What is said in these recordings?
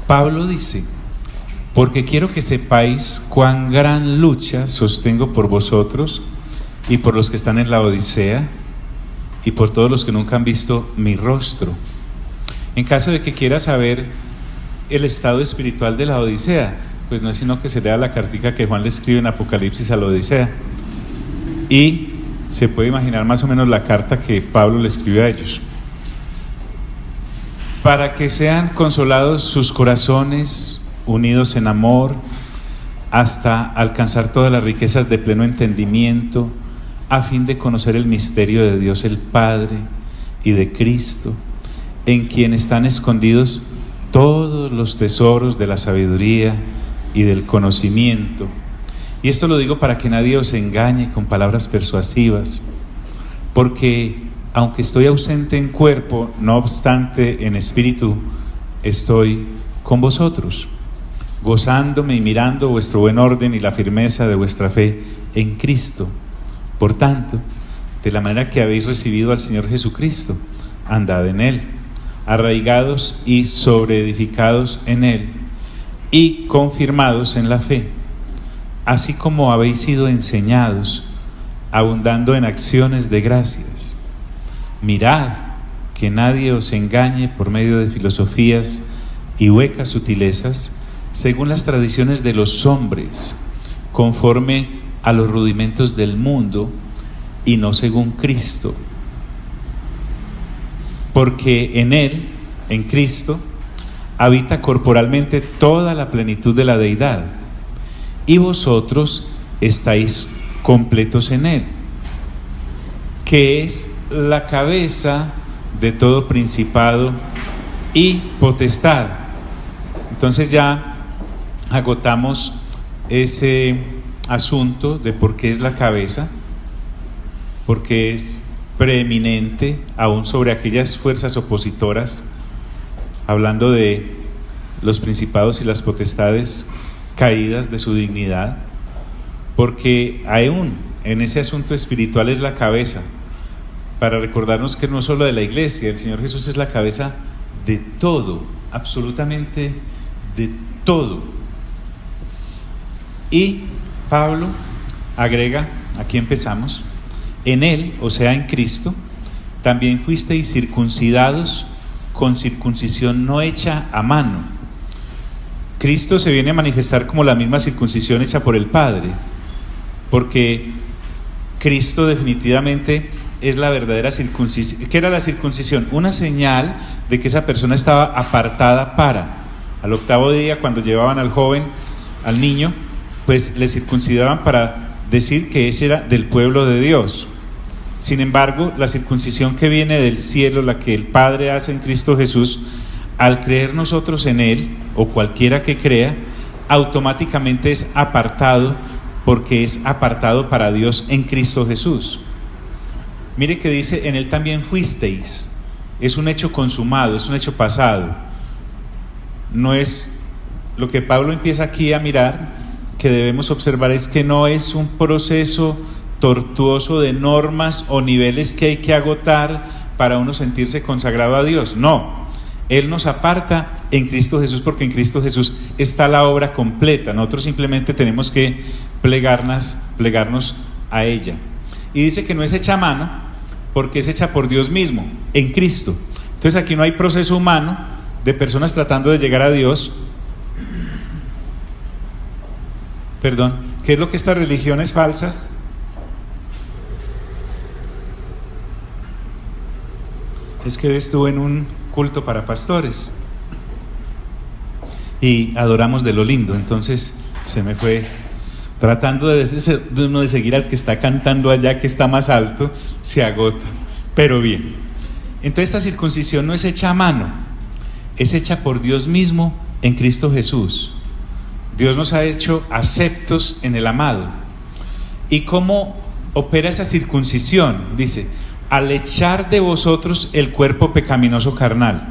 Pablo dice: porque quiero que sepáis cuán gran lucha sostengo por vosotros y por los que están en la Odisea y por todos los que nunca han visto mi rostro. En caso de que quiera saber el estado espiritual de la Odisea, pues no es sino que se lea la cartica que Juan le escribe en Apocalipsis a la Odisea, y se puede imaginar más o menos la carta que Pablo le escribe a ellos. Para que sean consolados sus corazones, unidos en amor, hasta alcanzar todas las riquezas de pleno entendimiento, a fin de conocer el misterio de Dios el Padre y de Cristo, en quien están escondidos todos los tesoros de la sabiduría y del conocimiento. Y esto lo digo para que nadie os engañe con palabras persuasivas, porque aunque estoy ausente en cuerpo, no obstante en espíritu estoy con vosotros, gozándome y mirando vuestro buen orden y la firmeza de vuestra fe en Cristo. Por tanto, de la manera que habéis recibido al Señor Jesucristo, andad en Él, arraigados y sobreedificados en Él, y confirmados en la fe, así como habéis sido enseñados, abundando en acciones de gracias. Mirad que nadie os engañe por medio de filosofías y huecas sutilezas, según las tradiciones de los hombres, conforme a los rudimentos del mundo, y no según Cristo. Porque en Él, en Cristo, habita corporalmente toda la plenitud de la deidad, y vosotros estáis completos en Él, que es la cabeza de todo principado y potestad. Entonces ya agotamos ese asunto de por qué es la cabeza, porque es preeminente aún sobre aquellas fuerzas opositoras, hablando de los principados y las potestades caídas de su dignidad, porque aún en ese asunto espiritual es la cabeza, para recordarnos que no solo de la iglesia, el Señor Jesús es la cabeza de todo, absolutamente de todo. Y Pablo agrega, aquí empezamos: en Él, o sea en Cristo, también fuisteis circuncidados con circuncisión no hecha a mano. Cristo se viene a manifestar como la misma circuncisión hecha por el Padre, porque Cristo definitivamente es la verdadera circuncisión. ¿Qué era la circuncisión? Una señal de que esa persona estaba apartada para. Al octavo día, cuando llevaban al joven, al niño, pues le circuncidaban para decir que ese era del pueblo de Dios. Sin embargo, la circuncisión que viene del cielo, la que el Padre hace en Cristo Jesús, al creer nosotros en Él, o cualquiera que crea, automáticamente es apartado, porque es apartado para Dios en Cristo Jesús. Mire que dice: en Él también fuisteis. Es un hecho consumado, es un hecho pasado. No es lo que Pablo empieza aquí a mirar, que debemos observar, es que no es un proceso tortuoso de normas o niveles que hay que agotar para uno sentirse consagrado a Dios. No, Él nos aparta en Cristo Jesús, porque en Cristo Jesús está la obra completa. Nosotros simplemente tenemos que plegarnos a ella. Y dice que no es hecha a mano, porque es hecha por Dios mismo, en Cristo. Entonces aquí no hay proceso humano de personas tratando de llegar a Dios. Perdón, ¿qué es lo que estas religiones falsas? Es que estuve en un culto para pastores y adoramos de lo lindo, entonces se me fue, tratando de uno de seguir al que está cantando allá, que está más alto, se agota, pero bien. Entonces esta circuncisión no es hecha a mano, es hecha por Dios mismo en Cristo Jesús. Dios nos ha hecho aceptos en el amado. ¿Y cómo opera esa circuncisión? Dice: al echar de vosotros el cuerpo pecaminoso carnal.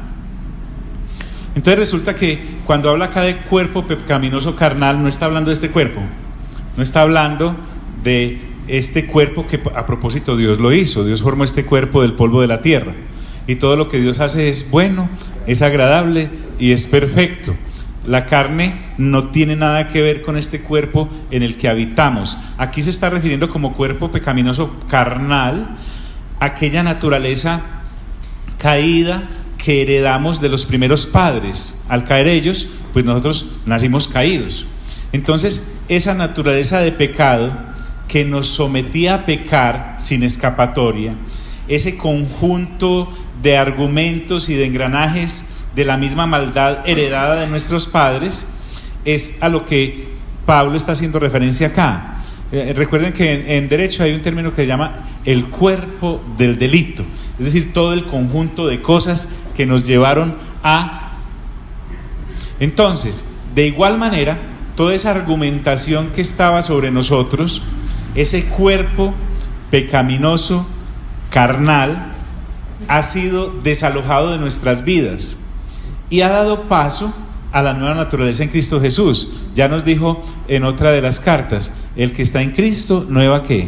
Entonces resulta que cuando habla acá de cuerpo pecaminoso carnal, no está hablando de este cuerpo, no está hablando de este cuerpo que a propósito Dios lo hizo. Dios formó este cuerpo del polvo de la tierra, y todo lo que Dios hace es bueno, es agradable y es perfecto. La carne no tiene nada que ver con este cuerpo en el que habitamos. Aquí se está refiriendo como cuerpo pecaminoso carnal, aquella naturaleza caída que heredamos de los primeros padres. Al caer ellos, pues nosotros nacimos caídos. Entonces, esa naturaleza de pecado que nos sometía a pecar sin escapatoria, ese conjunto de argumentos y de engranajes de la misma maldad heredada de nuestros padres, es a lo que Pablo está haciendo referencia acá. Recuerden que en derecho hay un término que se llama el cuerpo del delito, es decir, todo el conjunto de cosas que nos llevaron a... Entonces, de igual manera, toda esa argumentación que estaba sobre nosotros, ese cuerpo pecaminoso, carnal, ha sido desalojado de nuestras vidas y ha dado paso a la nueva naturaleza en Cristo Jesús. Ya nos dijo en otra de las cartas, el que está en Cristo, ¿nueva qué?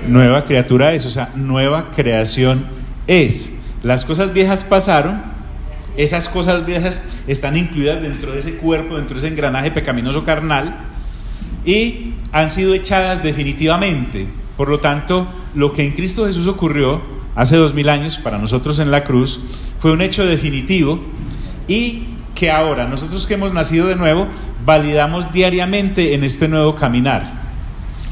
Nueva criatura es, o sea, nueva creación es. Las cosas viejas pasaron, esas cosas viejas están incluidas dentro de ese cuerpo, dentro de ese engranaje pecaminoso carnal, y han sido echadas definitivamente. Por lo tanto, lo que en Cristo Jesús ocurrió hace 2000 años para nosotros en la cruz fue un hecho definitivo, y que ahora nosotros que hemos nacido de nuevo validamos diariamente en este nuevo caminar.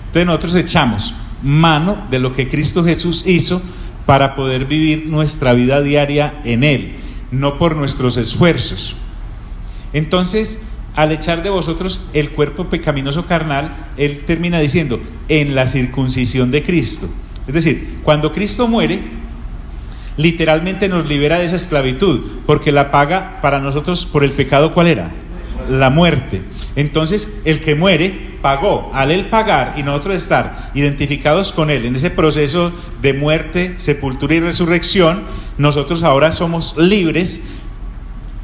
Entonces nosotros echamos mano de lo que Cristo Jesús hizo para poder vivir nuestra vida diaria en Él, no por nuestros esfuerzos. Entonces, al echar de vosotros el cuerpo pecaminoso carnal, Él termina diciendo, en la circuncisión de Cristo. Es decir, cuando Cristo muere, literalmente nos libera de esa esclavitud, porque la paga para nosotros por el pecado, ¿cuál era? La muerte. Entonces, el que muere pagó. Al Él pagar y nosotros estar identificados con Él en ese proceso de muerte, sepultura y resurrección, nosotros ahora somos libres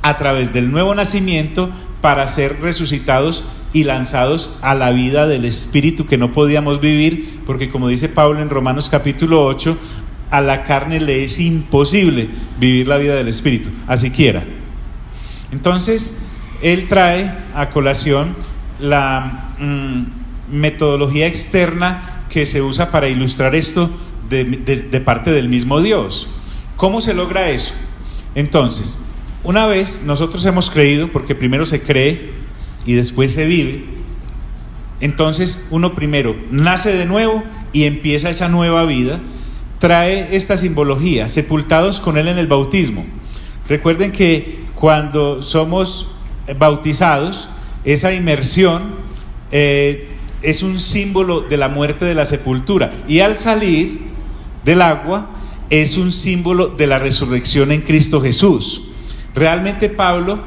a través del nuevo nacimiento para ser resucitados y lanzados a la vida del Espíritu que no podíamos vivir, porque como dice Pablo en Romanos capítulo 8, a la carne le es imposible vivir la vida del Espíritu, así quiera. Entonces, él trae a colación la metodología externa que se usa para ilustrar esto de parte del mismo Dios. ¿Cómo se logra eso? Entonces, una vez nosotros hemos creído, porque primero se cree y después se vive, entonces uno primero nace de nuevo y empieza esa nueva vida. Trae esta simbología, sepultados con Él en el bautismo. Recuerden que cuando somos bautizados, esa inmersión es un símbolo de la muerte de la sepultura, y al salir del agua es un símbolo de la resurrección en Cristo Jesús. Realmente Pablo,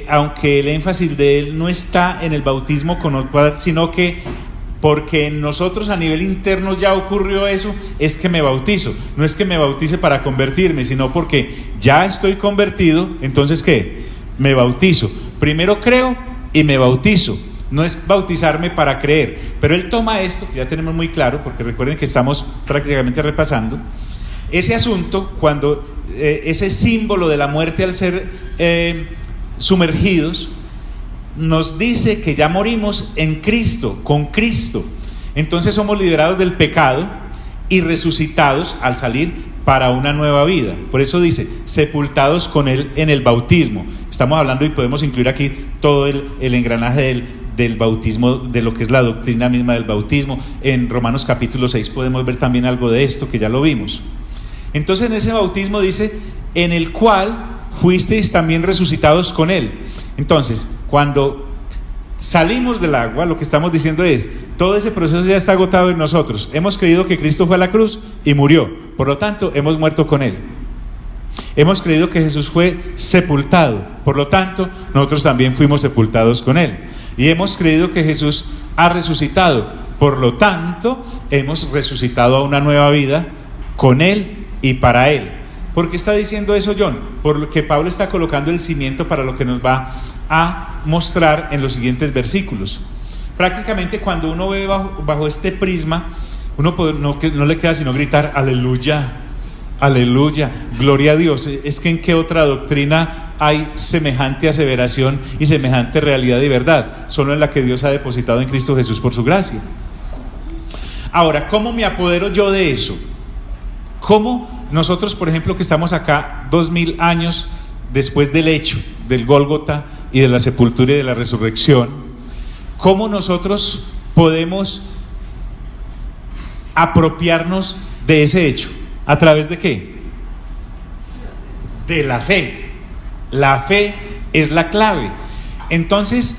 aunque el énfasis de él no está en el bautismo, sino que porque en nosotros a nivel interno ya ocurrió eso, es que me bautizo. No es que me bautice para convertirme, sino porque ya estoy convertido. Entonces, ¿qué? Me bautizo. Primero creo y me bautizo. No es bautizarme para creer. Pero él toma esto, ya tenemos muy claro, porque recuerden que estamos prácticamente repasando ese asunto, cuando ese símbolo de la muerte al ser sumergidos, nos dice que ya morimos en Cristo, con Cristo. Entonces somos liberados del pecado y resucitados al salir para una nueva vida. Por eso dice, sepultados con Él en el bautismo. Estamos hablando, y podemos incluir aquí todo el engranaje del bautismo, de lo que es la doctrina misma del bautismo. En Romanos capítulo 6 podemos ver también algo de esto, que ya lo vimos. Entonces en ese bautismo dice, en el cual fuisteis también resucitados con Él. Entonces, cuando salimos del agua, lo que estamos diciendo es, todo ese proceso ya está agotado en nosotros. Hemos creído que Cristo fue a la cruz y murió, por lo tanto hemos muerto con Él. Hemos creído que Jesús fue sepultado, por lo tanto nosotros también fuimos sepultados con Él. Y hemos creído que Jesús ha resucitado, por lo tanto hemos resucitado a una nueva vida con Él y para Él. ¿Por qué está diciendo eso John? Porque Pablo está colocando el cimiento para lo que nos va a mostrar en los siguientes versículos. Prácticamente cuando uno ve bajo este prisma, uno no le queda sino gritar aleluya, Aleluya, gloria a Dios. Es que ¿en qué otra doctrina hay semejante aseveración y semejante realidad y verdad? Solo en la que Dios ha depositado en Cristo Jesús por su gracia. Ahora, ¿cómo me apodero yo de eso? ¿Cómo nosotros, por ejemplo, que estamos acá 2000 años después del hecho del Gólgota y de la sepultura y de la resurrección, cómo nosotros podemos apropiarnos de ese hecho? ¿A través de qué? De la fe. La fe es la clave. Entonces,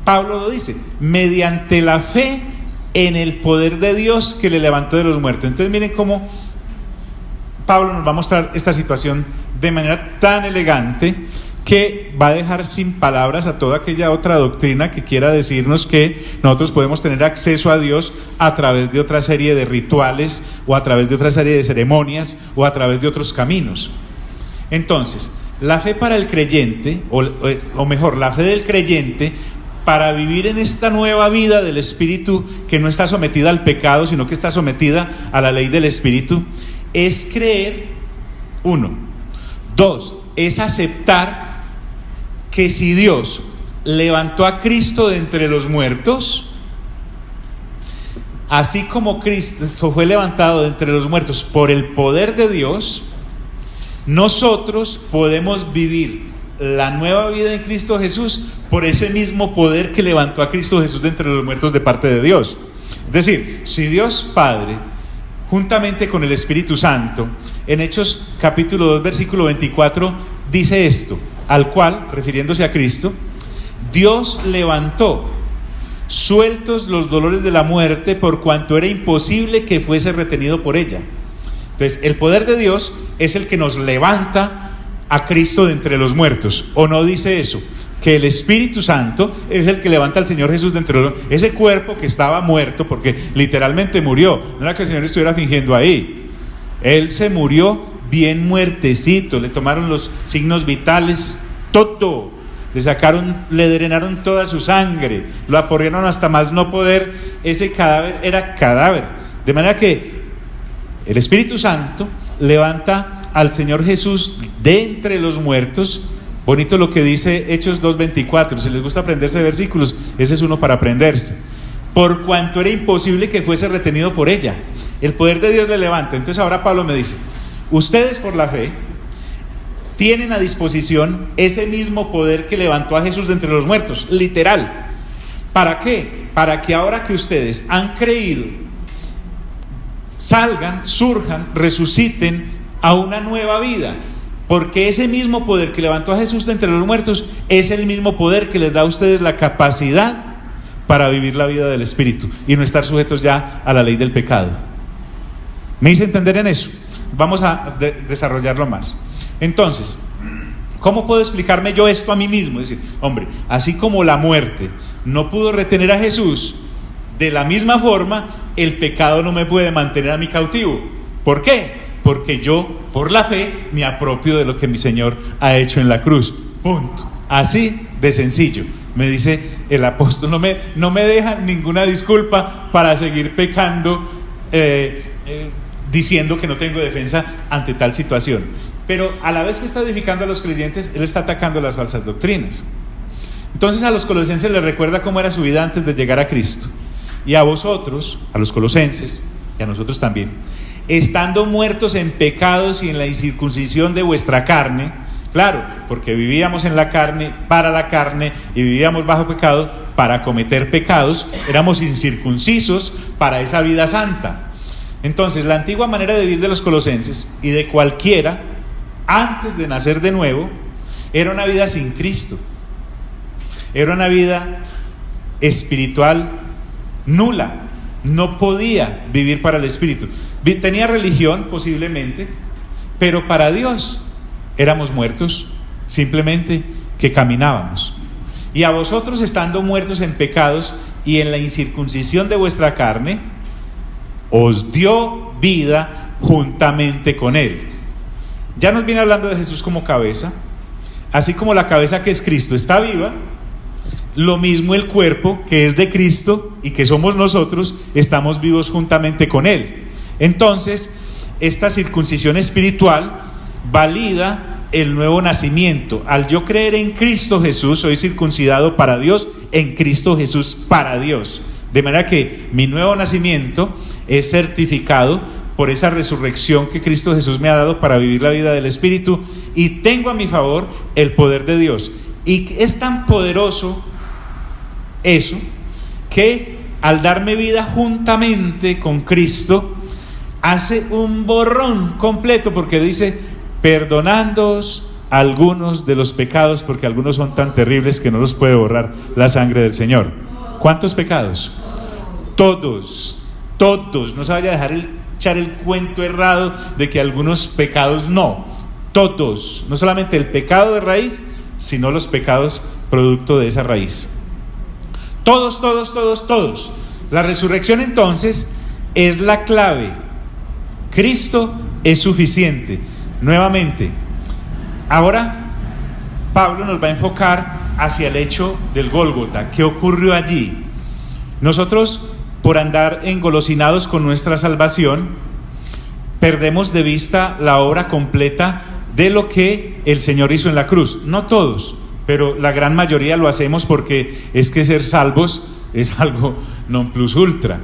Pablo lo dice, mediante la fe en el poder de Dios que le levantó de los muertos. Entonces miren cómo Pablo nos va a mostrar esta situación de manera tan elegante que va a dejar sin palabras a toda aquella otra doctrina que quiera decirnos que nosotros podemos tener acceso a Dios a través de otra serie de rituales o a través de otra serie de ceremonias o a través de otros caminos. Entonces, la fe para el creyente, o mejor, la fe del creyente para vivir en esta nueva vida del Espíritu que no está sometida al pecado, sino que está sometida a la ley del Espíritu, es creer, 1. 2, es aceptar que si Dios levantó a Cristo de entre los muertos, así como Cristo fue levantado de entre los muertos por el poder de Dios, nosotros podemos vivir la nueva vida en Cristo Jesús por ese mismo poder que levantó a Cristo Jesús de entre los muertos de parte de Dios. Es decir, si Dios Padre, juntamente con el Espíritu Santo, en Hechos capítulo 2 versículo 24 dice esto, al cual, refiriéndose a Cristo, Dios levantó sueltos los dolores de la muerte por cuanto era imposible que fuese retenido por ella. Entonces, el poder de Dios es el que nos levanta a Cristo de entre los muertos. ¿O no dice eso? Que el Espíritu Santo es el que levanta al Señor Jesús de entre los muertos. Ese cuerpo que estaba muerto, porque literalmente murió, no era que el Señor estuviera fingiendo ahí. Él se murió bien muertecito, le tomaron los signos vitales, todo, le drenaron toda su sangre, lo aporrearon hasta más no poder. Ese cadáver era cadáver, de manera que el Espíritu Santo levanta al Señor Jesús de entre los muertos. Bonito lo que dice Hechos 2:24, si les gusta aprenderse versículos, ese es uno para aprenderse. Por cuanto era imposible que fuese retenido por ella, el poder de Dios le levanta. Entonces ahora Pablo me dice, ustedes por la fe tienen a disposición ese mismo poder que levantó a Jesús de entre los muertos, literal. ¿Para qué? Para que ahora que ustedes han creído, salgan, surjan, resuciten a una nueva vida. Porque ese mismo poder que levantó a Jesús de entre los muertos es el mismo poder que les da a ustedes la capacidad para vivir la vida del Espíritu y no estar sujetos ya a la ley del pecado. ¿Me hice entender en eso? Vamos a desarrollarlo más. Entonces, ¿cómo puedo explicarme yo esto a mí mismo? Es decir, hombre, así como la muerte no pudo retener a Jesús, de la misma forma el pecado no me puede mantener a mí cautivo. ¿Por qué? Porque yo, por la fe, me apropio de lo que mi Señor ha hecho en la cruz. Punto. Así de sencillo. Me dice el apóstol, no me deja ninguna disculpa para seguir pecando, diciendo que no tengo defensa ante tal situación. Pero a la vez que está edificando a los creyentes, él está atacando las falsas doctrinas. Entonces a los colosenses les recuerda cómo era su vida antes de llegar a Cristo. Y a vosotros, a los colosenses, y a nosotros también, estando muertos en pecados y en la incircuncisión de vuestra carne, claro, porque vivíamos en la carne, para la carne, y vivíamos bajo pecado para cometer pecados, éramos incircuncisos para esa vida santa. Entonces, la antigua manera de vivir de los colosenses y de cualquiera, antes de nacer de nuevo, era una vida sin Cristo, era una vida espiritual nula, no podía vivir para el Espíritu. Tenía religión posiblemente, pero para Dios éramos muertos, simplemente que caminábamos. Y a vosotros, estando muertos en pecados y en la incircuncisión de vuestra carne, os dio vida juntamente con Él. Ya nos viene hablando de Jesús como cabeza. Así como la cabeza, que es Cristo, está viva, lo mismo el cuerpo, que es de Cristo y que somos nosotros, estamos vivos juntamente con Él. Entonces, esta circuncisión espiritual valida el nuevo nacimiento. Al yo creer en Cristo Jesús, soy circuncidado para Dios, en Cristo Jesús para Dios. De manera que mi nuevo nacimiento es certificado por esa resurrección que Cristo Jesús me ha dado para vivir la vida del Espíritu, y tengo a mi favor el poder de Dios. Y es tan poderoso eso, que al darme vida juntamente con Cristo, hace un borrón completo, porque dice: perdonándoos algunos de los pecados, porque algunos son tan terribles que no los puede borrar la sangre del Señor. ¿Cuántos pecados? Todos, todos. No se vaya a dejar echar el cuento errado de que algunos pecados no. Todos, no solamente el pecado de raíz, sino los pecados producto de esa raíz. Todos, todos, todos, todos. La resurrección entonces es la clave. Cristo es suficiente. Nuevamente, ahora Pablo nos va a enfocar hacia el hecho del Gólgota. ¿Qué ocurrió allí? Nosotros, por andar engolosinados con nuestra salvación, perdemos de vista la obra completa de lo que el Señor hizo en la cruz. No todos, pero la gran mayoría lo hacemos porque es que ser salvos es algo non plus ultra.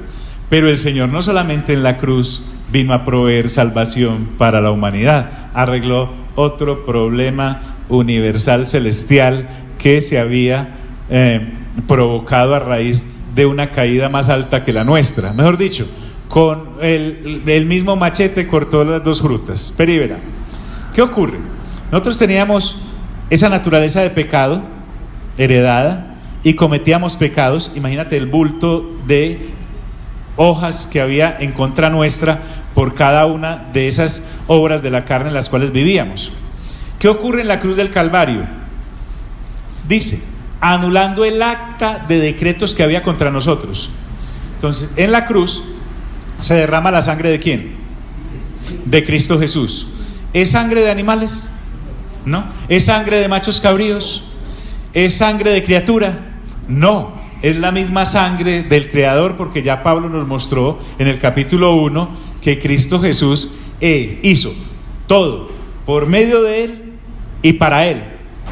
Pero el Señor no solamente en la cruz vino a proveer salvación para la humanidad, arregló otro problema universal celestial que se había provocado a raíz de una caída más alta que la nuestra. Mejor dicho, con el mismo machete cortó las dos frutas. Pero y verá, ¿qué ocurre? Nosotros teníamos esa naturaleza de pecado heredada y cometíamos pecados. Imagínate el bulto de hojas que había en contra nuestra por cada una de esas obras de la carne en las cuales vivíamos. ¿Qué ocurre en la cruz del Calvario? Dice: anulando el acta de decretos que había contra nosotros. Entonces, en la cruz se derrama la sangre ¿de quién? De Cristo Jesús. ¿Es sangre de animales? No. ¿Es sangre de machos cabríos? ¿Es sangre de criatura? No. Es la misma sangre del Creador, porque ya Pablo nos mostró en el capítulo 1 que Cristo Jesús hizo todo por medio de Él y para Él.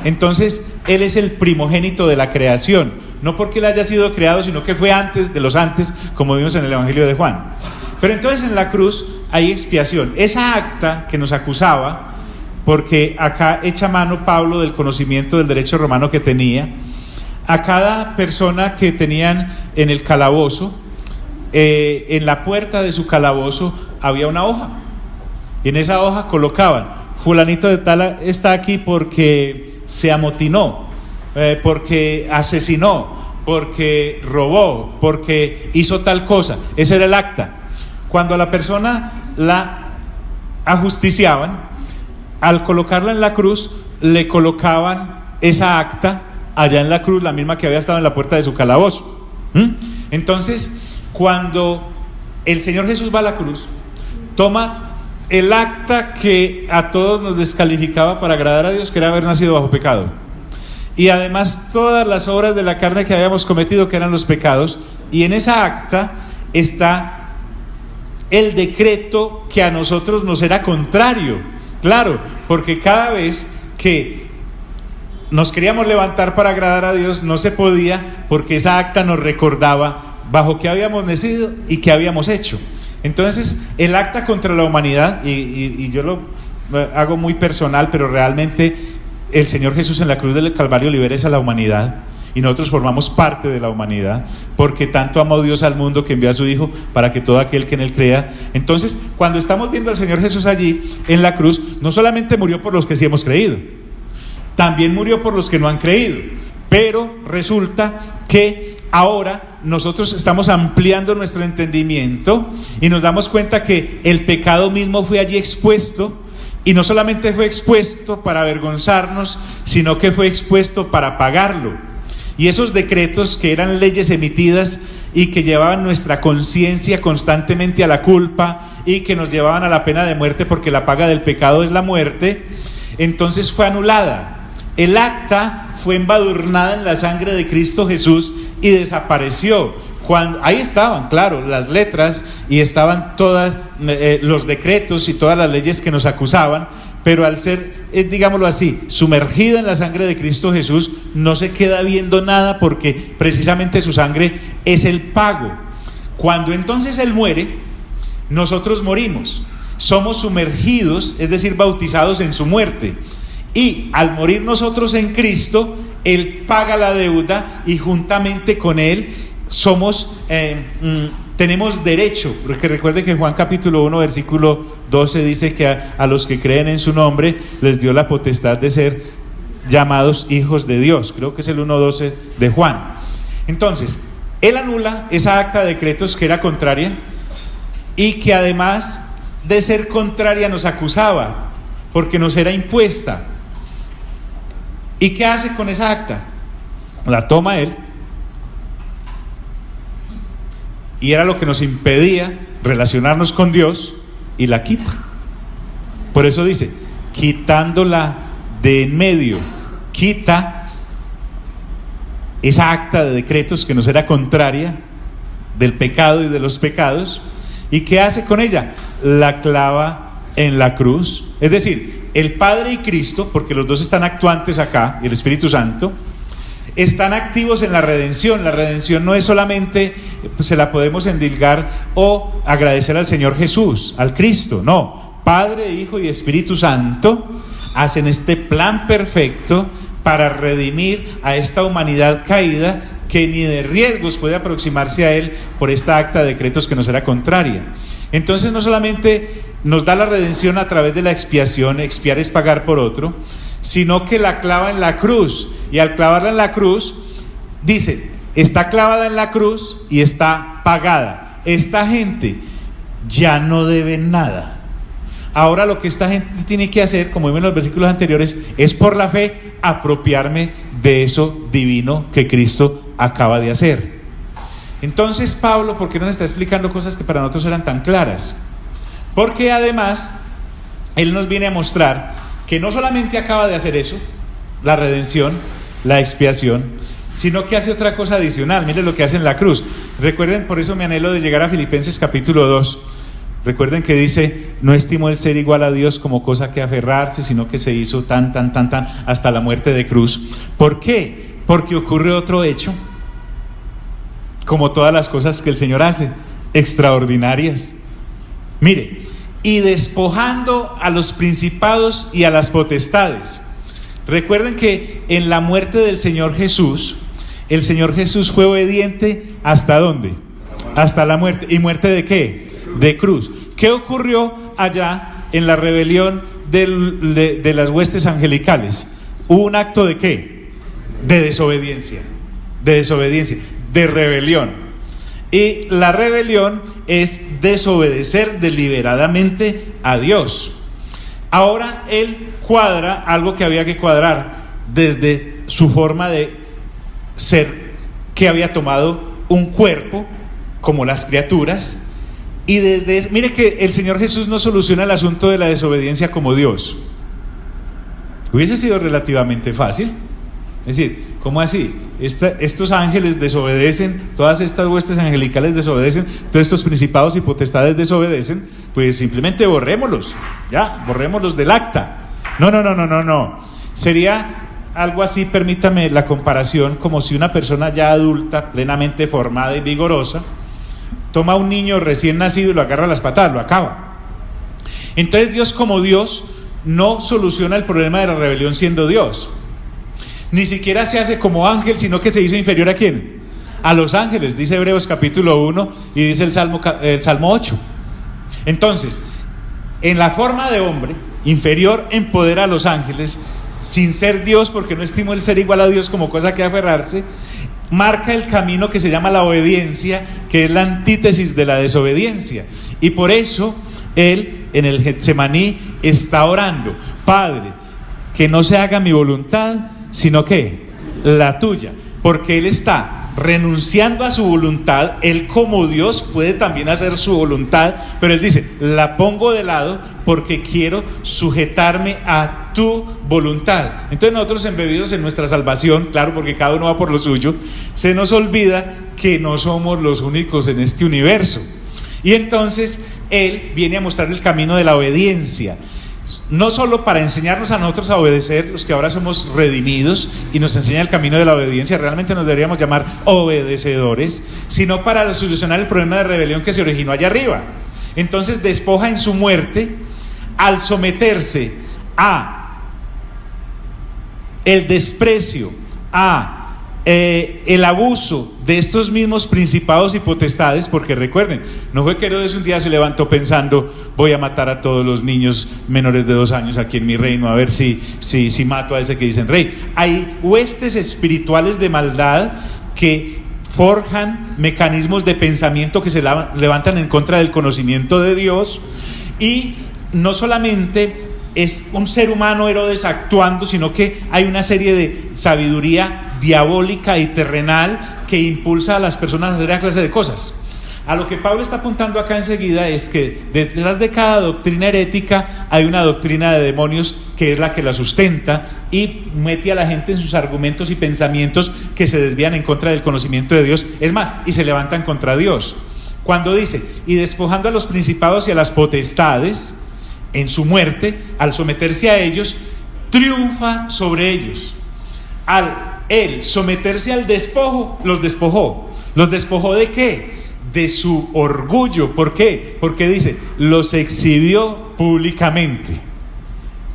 Entonces, Él es el primogénito de la creación, no porque Él haya sido creado, sino que fue antes de los antes, como vimos en el Evangelio de Juan. Pero entonces en la cruz hay expiación. Esa acta que nos acusaba, porque acá echa mano Pablo del conocimiento del derecho romano que tenía, a cada persona que tenían en el calabozo, en la puerta de su calabozo había una hoja, y en esa hoja colocaban: fulanito de tal está aquí porque se amotinó, porque asesinó, porque robó, porque hizo tal cosa. Ese era el acta. Cuando a la persona la ajusticiaban, al colocarla en la cruz, le colocaban esa acta allá en la cruz, la misma que había estado en la puerta de su calabozo. Entonces, cuando el Señor Jesús va a la cruz, toma el acta que a todos nos descalificaba para agradar a Dios, que era haber nacido bajo pecado, y además todas las obras de la carne que habíamos cometido, que eran los pecados, y en esa acta está el decreto que a nosotros nos era contrario. Claro, porque cada vez que nos queríamos levantar para agradar a Dios, no se podía, porque esa acta nos recordaba bajo qué habíamos nacido y qué habíamos hecho. Entonces, el acta contra la humanidad, y yo lo hago muy personal, pero realmente el Señor Jesús en la cruz del Calvario libera a la humanidad, y nosotros formamos parte de la humanidad, porque tanto amó Dios al mundo que envió a su Hijo para que todo aquel que en Él crea. Entonces, cuando estamos viendo al Señor Jesús allí en la cruz, no solamente murió por los que sí hemos creído, también murió por los que no han creído. Pero resulta que ahora nosotros estamos ampliando nuestro entendimiento y nos damos cuenta que el pecado mismo fue allí expuesto, y no solamente fue expuesto para avergonzarnos, sino que fue expuesto para pagarlo. Y esos decretos, que eran leyes emitidas y que llevaban nuestra conciencia constantemente a la culpa y que nos llevaban a la pena de muerte, porque la paga del pecado es la muerte, entonces fue anulada. El acta fue embadurnada en la sangre de Cristo Jesús y desapareció. ahí estaban, claro, las letras y estaban todos los decretos y todas las leyes que nos acusaban, pero al ser, digámoslo así, sumergida en la sangre de Cristo Jesús, no se queda viendo nada porque precisamente su sangre es el pago. Cuando entonces Él muere, nosotros morimos, somos sumergidos, es decir, bautizados en su muerte, y al morir nosotros en Cristo, Él paga la deuda y juntamente con Él tenemos derecho, porque recuerde que Juan capítulo 1 versículo 12 dice que a los que creen en su nombre les dio la potestad de ser llamados hijos de Dios. Creo que es el 1:12 de Juan. Entonces, Él anula esa acta de decretos que era contraria y que además de ser contraria nos acusaba porque nos era impuesta. ¿Y qué hace con esa acta? La toma Él, y era lo que nos impedía relacionarnos con Dios, y la quita. Por eso dice, quitándola de en medio, quita esa acta de decretos que nos era contraria del pecado y de los pecados. ¿Y qué hace con ella? La clava en la cruz. Es decir, el Padre y Cristo, porque los dos están actuantes acá, y el Espíritu Santo, están activos en la redención. La redención no es solamente, pues, se la podemos endilgar o agradecer al Señor Jesús, al Cristo. No, Padre, Hijo y Espíritu Santo hacen este plan perfecto para redimir a esta humanidad caída que ni de riesgos puede aproximarse a Él por esta acta de decretos que nos era contraria. Entonces no solamente nos da la redención a través de la expiación, expiar es pagar por otro, sino que la clava en la cruz, y al clavarla en la cruz, dice, está clavada en la cruz y está pagada. Esta gente ya no debe nada. Ahora lo que esta gente tiene que hacer, como vimos en los versículos anteriores, es por la fe apropiarme de eso divino que Cristo acaba de hacer. Entonces Pablo, ¿por qué nos está explicando cosas que para nosotros eran tan claras? Porque además él nos viene a mostrar que no solamente acaba de hacer eso, la redención, la expiación, sino que hace otra cosa adicional. Miren lo que hace en la cruz. Recuerden, por eso me anhelo de llegar a Filipenses capítulo 2. Recuerden que dice, no estimó el ser igual a Dios como cosa que aferrarse, sino que se hizo tan, hasta la muerte de cruz. ¿Por qué? Porque ocurre otro hecho, como todas las cosas que el Señor hace, extraordinarias. Mire, y despojando a los principados y a las potestades. Recuerden que en la muerte del Señor Jesús, el Señor Jesús fue obediente ¿hasta dónde? Hasta la muerte. ¿Y muerte de qué? De cruz. ¿Qué ocurrió allá en la rebelión de las huestes angelicales? ¿Hubo un acto de qué? De desobediencia, de rebelión. Y la rebelión es desobedecer deliberadamente a Dios. Ahora Él cuadra algo que había que cuadrar desde su forma de ser, que había tomado un cuerpo como las criaturas, y mire que el Señor Jesús no soluciona el asunto de la desobediencia como Dios. Hubiese sido relativamente fácil. Es decir, ¿cómo así? Estos ángeles desobedecen, todas estas huestes angelicales desobedecen, todos estos principados y potestades desobedecen, pues simplemente borrémoslos, ya, borrémoslos del acta. No. Sería algo así, permítame la comparación, como si una persona ya adulta, plenamente formada y vigorosa, toma a un niño recién nacido y lo agarra a las patadas, lo acaba. Entonces Dios, como Dios, no soluciona el problema de la rebelión siendo Dios. Ni siquiera se hace como ángel, sino que se hizo inferior ¿a quién? A los ángeles, dice Hebreos capítulo 1 y dice el Salmo 8. Entonces, en la forma de hombre, inferior en poder a los ángeles, sin ser Dios, porque no estimó el ser igual a Dios como cosa que aferrarse, marca el camino que se llama la obediencia, que es la antítesis de la desobediencia. Y por eso Él en el Getsemaní está orando: Padre, que no se haga mi voluntad, sino que la tuya, porque Él está renunciando a su voluntad. Él como Dios puede también hacer su voluntad, pero él dice, la pongo de lado porque quiero sujetarme a tu voluntad. Entonces nosotros, embebidos en nuestra salvación, claro, porque cada uno va por lo suyo, se nos olvida que no somos los únicos en este universo. Y entonces él viene a mostrar el camino de la obediencia, no solo para enseñarnos a nosotros a obedecer, los que ahora somos redimidos, y nos enseña el camino de la obediencia, realmente nos deberíamos llamar obedecedores, sino para solucionar el problema de rebelión que se originó allá arriba. Entonces despoja en su muerte, al someterse a el desprecio, a el abuso de estos mismos principados y potestades, porque recuerden, no fue que Herodes un día se levantó pensando, voy a matar a todos los niños menores de 2 años aquí en mi reino, a ver si mato a ese que dicen rey. Hay huestes espirituales de maldad que forjan mecanismos de pensamiento que se levantan en contra del conocimiento de Dios, y no solamente es un ser humano Herodes actuando, sino que hay una serie de sabiduría diabólica y terrenal que impulsa a las personas a hacer esa clase de cosas. A lo que Pablo está apuntando acá enseguida es que detrás de cada doctrina herética hay una doctrina de demonios que es la que la sustenta y mete a la gente en sus argumentos y pensamientos que se desvían en contra del conocimiento de Dios, es más, y se levantan contra Dios. Cuando dice, y despojando a los principados y a las potestades, en su muerte, al someterse a ellos, triunfa sobre ellos. Al él someterse al despojo, los despojó. ¿Los despojó de qué? De su orgullo. ¿Por qué? Porque dice, los exhibió públicamente.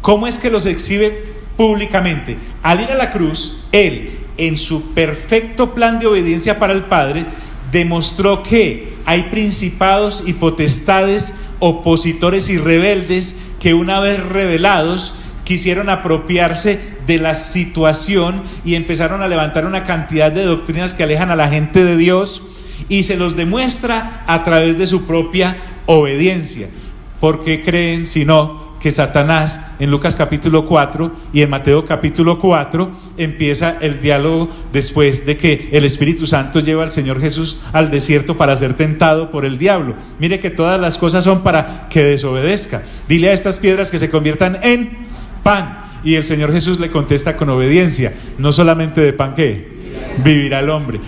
¿Cómo es que los exhibe públicamente? Al ir a la cruz, él, en su perfecto plan de obediencia para el Padre, demostró que hay principados y potestades, opositores y rebeldes, que una vez revelados quisieron apropiarse de la situación y empezaron a levantar una cantidad de doctrinas que alejan a la gente de Dios, y se los demuestra a través de su propia obediencia. ¿Por qué creen sino que Satanás en Lucas capítulo 4 y en Mateo capítulo 4 empieza el diálogo después de que el Espíritu Santo lleva al Señor Jesús al desierto para ser tentado por el diablo? Mire que todas las cosas son para que desobedezca. Dile a estas piedras que se conviertan en pan. Y el Señor Jesús le contesta con obediencia, no solamente de pan que vivirá el hombre.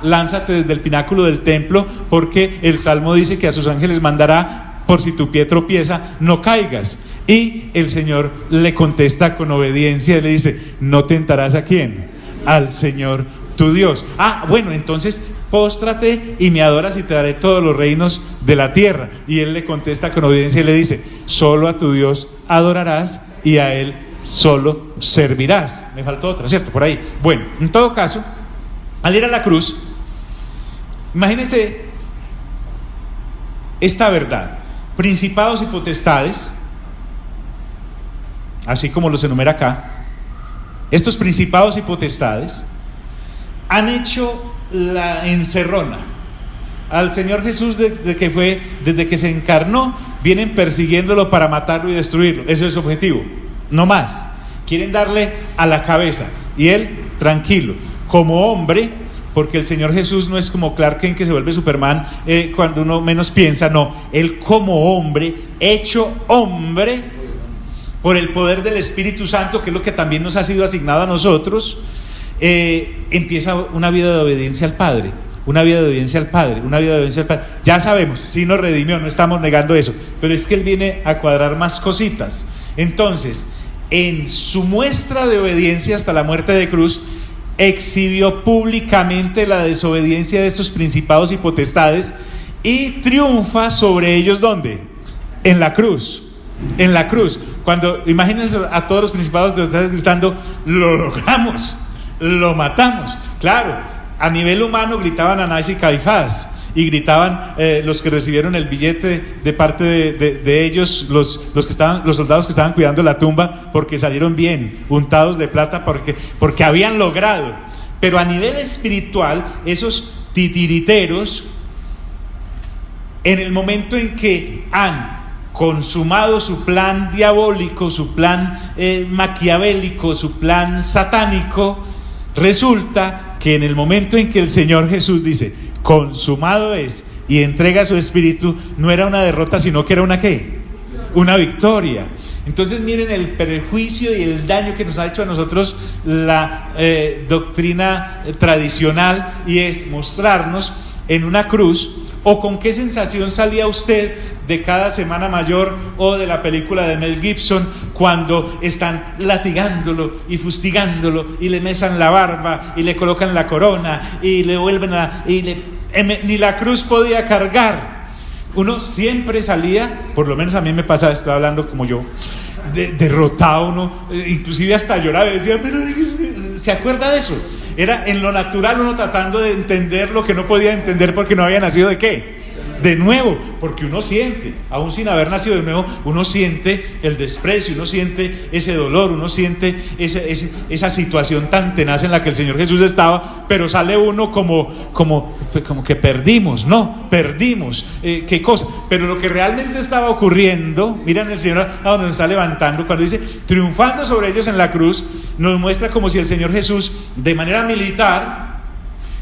Lánzate desde el pináculo del templo, porque el Salmo dice que a sus ángeles mandará por si tu pie tropieza, no caigas. Y el Señor le contesta con obediencia y le dice, no tentarás ¿a quién? Al Señor tu Dios. Bueno, entonces póstrate y me adoras y te daré todos los reinos de la tierra. Y él le contesta con obediencia y le dice, solo a tu Dios adorarás y a él solo servirás. Me faltó otra, ¿cierto? Por ahí. Bueno, en todo caso, al ir a la cruz, imagínense esta verdad: principados y potestades, así como los enumera acá, estos principados y potestades han hecho la encerrona al Señor Jesús desde que se encarnó. Vienen persiguiéndolo para matarlo y destruirlo. Ese es su objetivo, no más. Quieren darle a la cabeza, y él tranquilo, como hombre, porque el Señor Jesús no es como Clark Kent, que se vuelve Superman cuando uno menos piensa. No, él como hombre, hecho hombre por el poder del Espíritu Santo, que es lo que también nos ha sido asignado a nosotros, empieza una vida de obediencia al Padre. Una vida de obediencia al Padre, una vida de obediencia al Padre. Ya sabemos, sí nos redimió, no estamos negando eso, pero es que él viene a cuadrar más cositas. Entonces, en su muestra de obediencia hasta la muerte de cruz, exhibió públicamente la desobediencia de estos principados y potestades, y triunfa sobre ellos. ¿Dónde? En la cruz. En la cruz. Cuando imagínense a todos los principados y potestades gritando, lo logramos, lo matamos. Claro, a nivel humano gritaban Anás y Caifás, y gritaban los que recibieron el billete de parte de ellos, los soldados que estaban cuidando la tumba, porque salieron bien, untados de plata, porque habían logrado. Pero a nivel espiritual, esos titiriteros, en el momento en que han consumado su plan diabólico, su plan maquiavélico, su plan satánico, resulta que que en el momento en que el Señor Jesús dice, consumado es, y entrega su espíritu, no era una derrota, sino que era una ¿qué? Una victoria. Entonces miren el perjuicio y el daño que nos ha hecho a nosotros la doctrina tradicional, y es mostrarnos en una cruz. ¿O con qué sensación salía usted de cada Semana Mayor o de la película de Mel Gibson, cuando están latigándolo y fustigándolo y le mesan la barba y le colocan la corona y le vuelven ni la cruz podía cargar? Uno siempre salía, por lo menos a mí me pasa, estoy hablando como yo, derrotado, uno inclusive hasta lloraba y decía, pero ¿se acuerda de eso? Era en lo natural uno tratando de entender lo que no podía entender porque no había nacido ¿de qué? De nuevo, porque uno siente, aún sin haber nacido de nuevo, uno siente el desprecio, uno siente ese dolor, uno siente esa situación tan tenaz en la que el Señor Jesús estaba, pero sale uno como que perdimos, ¿qué cosa? Pero lo que realmente estaba ocurriendo, miren el Señor a donde nos está levantando, cuando dice, triunfando sobre ellos en la cruz, nos muestra como si el Señor Jesús, de manera militar,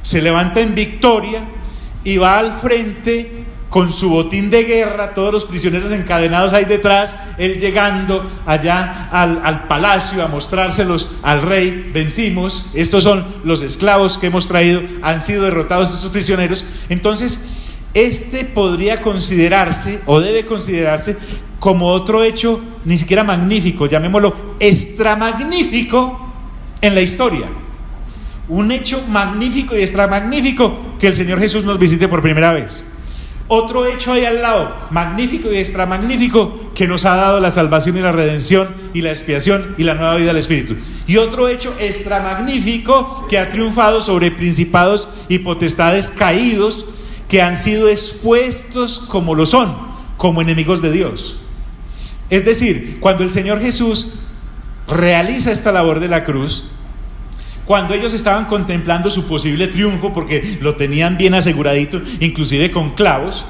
se levanta en victoria y va al frente con su botín de guerra, todos los prisioneros encadenados ahí detrás, él llegando allá al palacio a mostrárselos al rey. Vencimos, estos son los esclavos que hemos traído, han sido derrotados estos prisioneros. Entonces podría considerarse o debe considerarse como otro hecho ni siquiera magnífico, llamémoslo extra magnífico en la historia. Un hecho magnífico y extra magnífico, que el Señor Jesús nos visite por primera vez. Otro hecho ahí al lado, magnífico y extra magnífico, que nos ha dado la salvación y la redención y la expiación y la nueva vida del Espíritu. Y otro hecho extra magnífico, que ha triunfado sobre principados y potestades caídos, que han sido expuestos como lo son, como enemigos de Dios. Es decir, cuando el Señor Jesús realiza esta labor de la cruz, cuando ellos estaban contemplando su posible triunfo, porque lo tenían bien aseguradito, inclusive con clavos,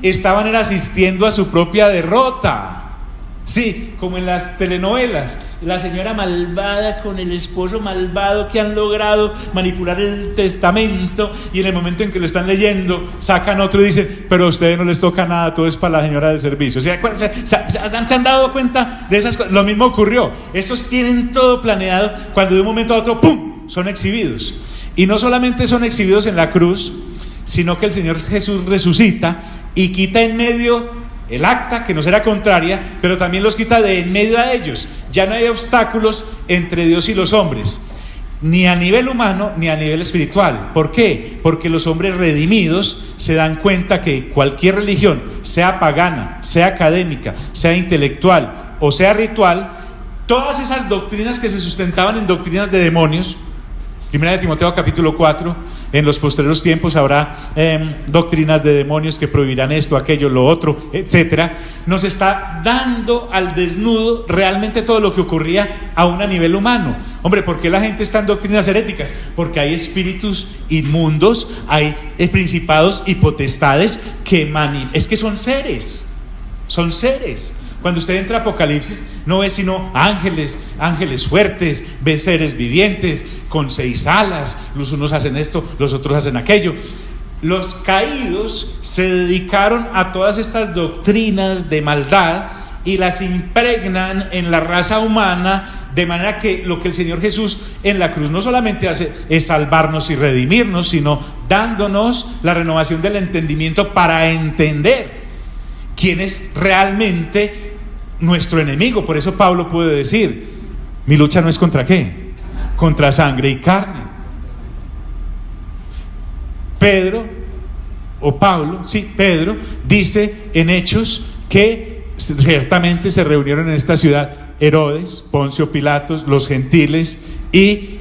estaban asistiendo a su propia derrota. Sí, como en las telenovelas, la señora malvada con el esposo malvado que han logrado manipular el testamento, y en el momento en que lo están leyendo sacan otro y dicen, pero a ustedes no les toca nada, todo es para la señora del servicio. ¿Se han dado cuenta de esas cosas? Lo mismo ocurrió. Estos tienen todo planeado, cuando de un momento a otro ¡pum!, son exhibidos. Y no solamente son exhibidos en la cruz, sino que el Señor Jesús resucita y quita en medio el acta que nos era contraria, pero también los quita de en medio a ellos. Ya no hay obstáculos entre Dios y los hombres, ni a nivel humano ni a nivel espiritual. ¿Por qué? Porque los hombres redimidos se dan cuenta que cualquier religión, sea pagana, sea académica, sea intelectual o sea ritual, todas esas doctrinas que se sustentaban en doctrinas de demonios, 1 Timoteo capítulo 4, en los posteriores tiempos habrá doctrinas de demonios que prohibirán esto, aquello, lo otro, etcétera. Nos está dando al desnudo realmente todo lo que ocurría aún a nivel humano. Hombre, ¿por qué la gente está en doctrinas heréticas? Porque hay espíritus inmundos, hay principados y potestades que es que son seres. Cuando usted entra a Apocalipsis, no ve sino ángeles fuertes, ve seres vivientes con 6 alas, los unos hacen esto, los otros hacen aquello. Los caídos se dedicaron a todas estas doctrinas de maldad y las impregnan en la raza humana, de manera que lo que el Señor Jesús en la cruz no solamente hace es salvarnos y redimirnos, sino dándonos la renovación del entendimiento para entender quién es realmente nuestro enemigo. Por eso Pablo puede decir, mi lucha no es contra ¿qué? Contra sangre y carne. Pedro dice en Hechos que ciertamente se reunieron en esta ciudad Herodes, Poncio Pilatos, los gentiles y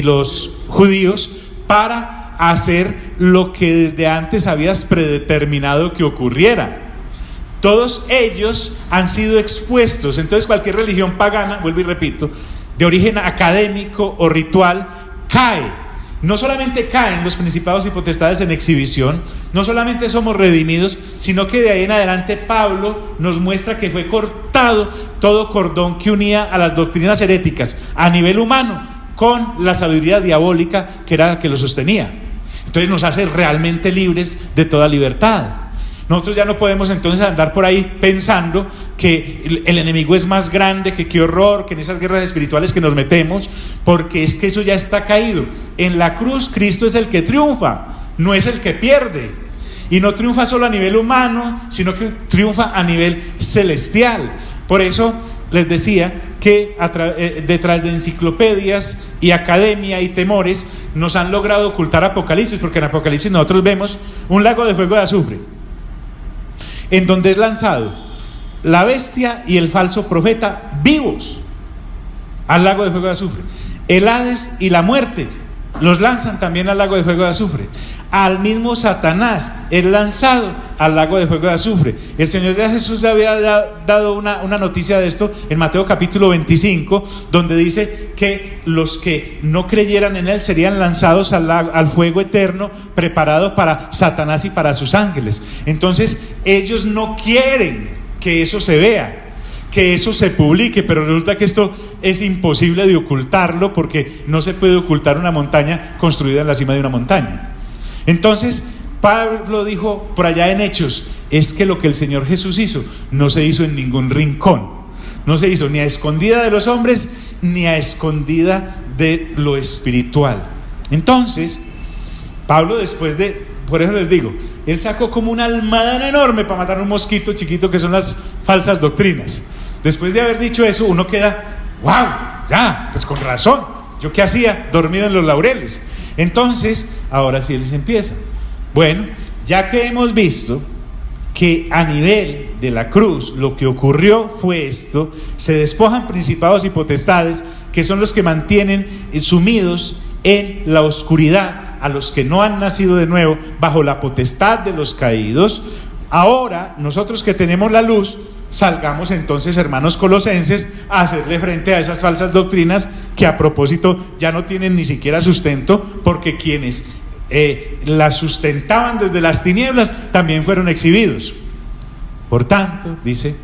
los judíos, para hacer lo que desde antes habías predeterminado que ocurriera. Todos ellos han sido expuestos. Entonces cualquier religión pagana, vuelvo y repito, de origen académico o ritual, cae. No solamente caen los principados y potestades en exhibición, no solamente somos redimidos, sino que de ahí en adelante Pablo nos muestra que fue cortado todo cordón que unía a las doctrinas heréticas a nivel humano, con la sabiduría diabólica que era la que lo sostenía. Entonces nos hace realmente libres de toda libertad. Nosotros ya no podemos entonces andar por ahí pensando que el enemigo es más grande, que qué horror, que en esas guerras espirituales que nos metemos, porque es que eso ya está caído. En la cruz Cristo es el que triunfa, no es el que pierde. Y no triunfa solo a nivel humano, sino que triunfa a nivel celestial. Por eso les decía que detrás de enciclopedias y academia y temores nos han logrado ocultar Apocalipsis, porque en Apocalipsis nosotros vemos un lago de fuego de azufre, en donde es lanzado la bestia y el falso profeta vivos al lago de fuego de azufre. El Hades y la muerte los lanzan también al lago de fuego de azufre. Al mismo Satanás es lanzado al lago de fuego de azufre. El Señor Jesús le había dado una noticia de esto en Mateo capítulo 25, donde dice que los que no creyeran en Él serían lanzados al fuego eterno preparado para Satanás y para sus ángeles. Entonces ellos no quieren que eso se vea, que eso se publique, pero resulta que esto es imposible de ocultarlo, porque no se puede ocultar una montaña construida en la cima de una montaña. Entonces Pablo dijo por allá en Hechos, es que lo que el Señor Jesús hizo no se hizo en ningún rincón, no se hizo ni a escondida de los hombres ni a escondida de lo espiritual. Entonces Pablo, después de, por eso les digo, él sacó como una almadana enorme para matar a un mosquito chiquito, que son las falsas doctrinas. Después de haber dicho eso, uno queda, wow, ya, pues con razón, ¿yo qué hacía dormido en los laureles? Entonces, ahora sí les empieza. Bueno, ya que hemos visto que a nivel de la cruz lo que ocurrió fue esto, se despojan principados y potestades, que son los que mantienen sumidos en la oscuridad a los que no han nacido de nuevo, bajo la potestad de los caídos. Ahora, nosotros que tenemos la luz, salgamos entonces, hermanos colosenses, a hacerle frente a esas falsas doctrinas que, a propósito, ya no tienen ni siquiera sustento, porque quienes las sustentaban desde las tinieblas también fueron exhibidos. Por tanto, dice,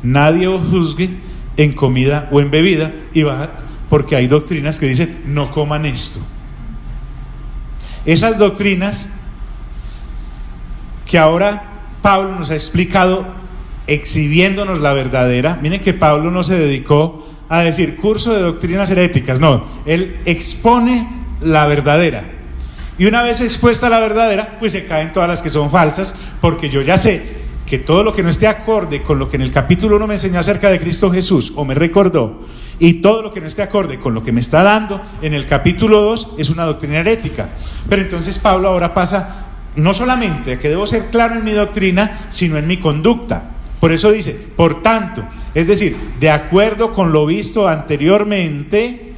nadie os juzgue en comida o en bebida, porque hay doctrinas que dicen no coman esto. Esas doctrinas que ahora Pablo nos ha explicado, exhibiéndonos la verdadera. Miren que Pablo no se dedicó a decir curso de doctrinas heréticas, no, él expone la verdadera, y una vez expuesta la verdadera, pues se caen todas las que son falsas, porque yo ya sé que todo lo que no esté acorde con lo que en el capítulo 1 me enseñó acerca de Cristo Jesús, o me recordó, y todo lo que no esté acorde con lo que me está dando en el capítulo 2, es una doctrina herética. Pero entonces Pablo ahora pasa no solamente a que debo ser claro en mi doctrina, sino en mi conducta. Por eso dice, por tanto, es decir, de acuerdo con lo visto anteriormente,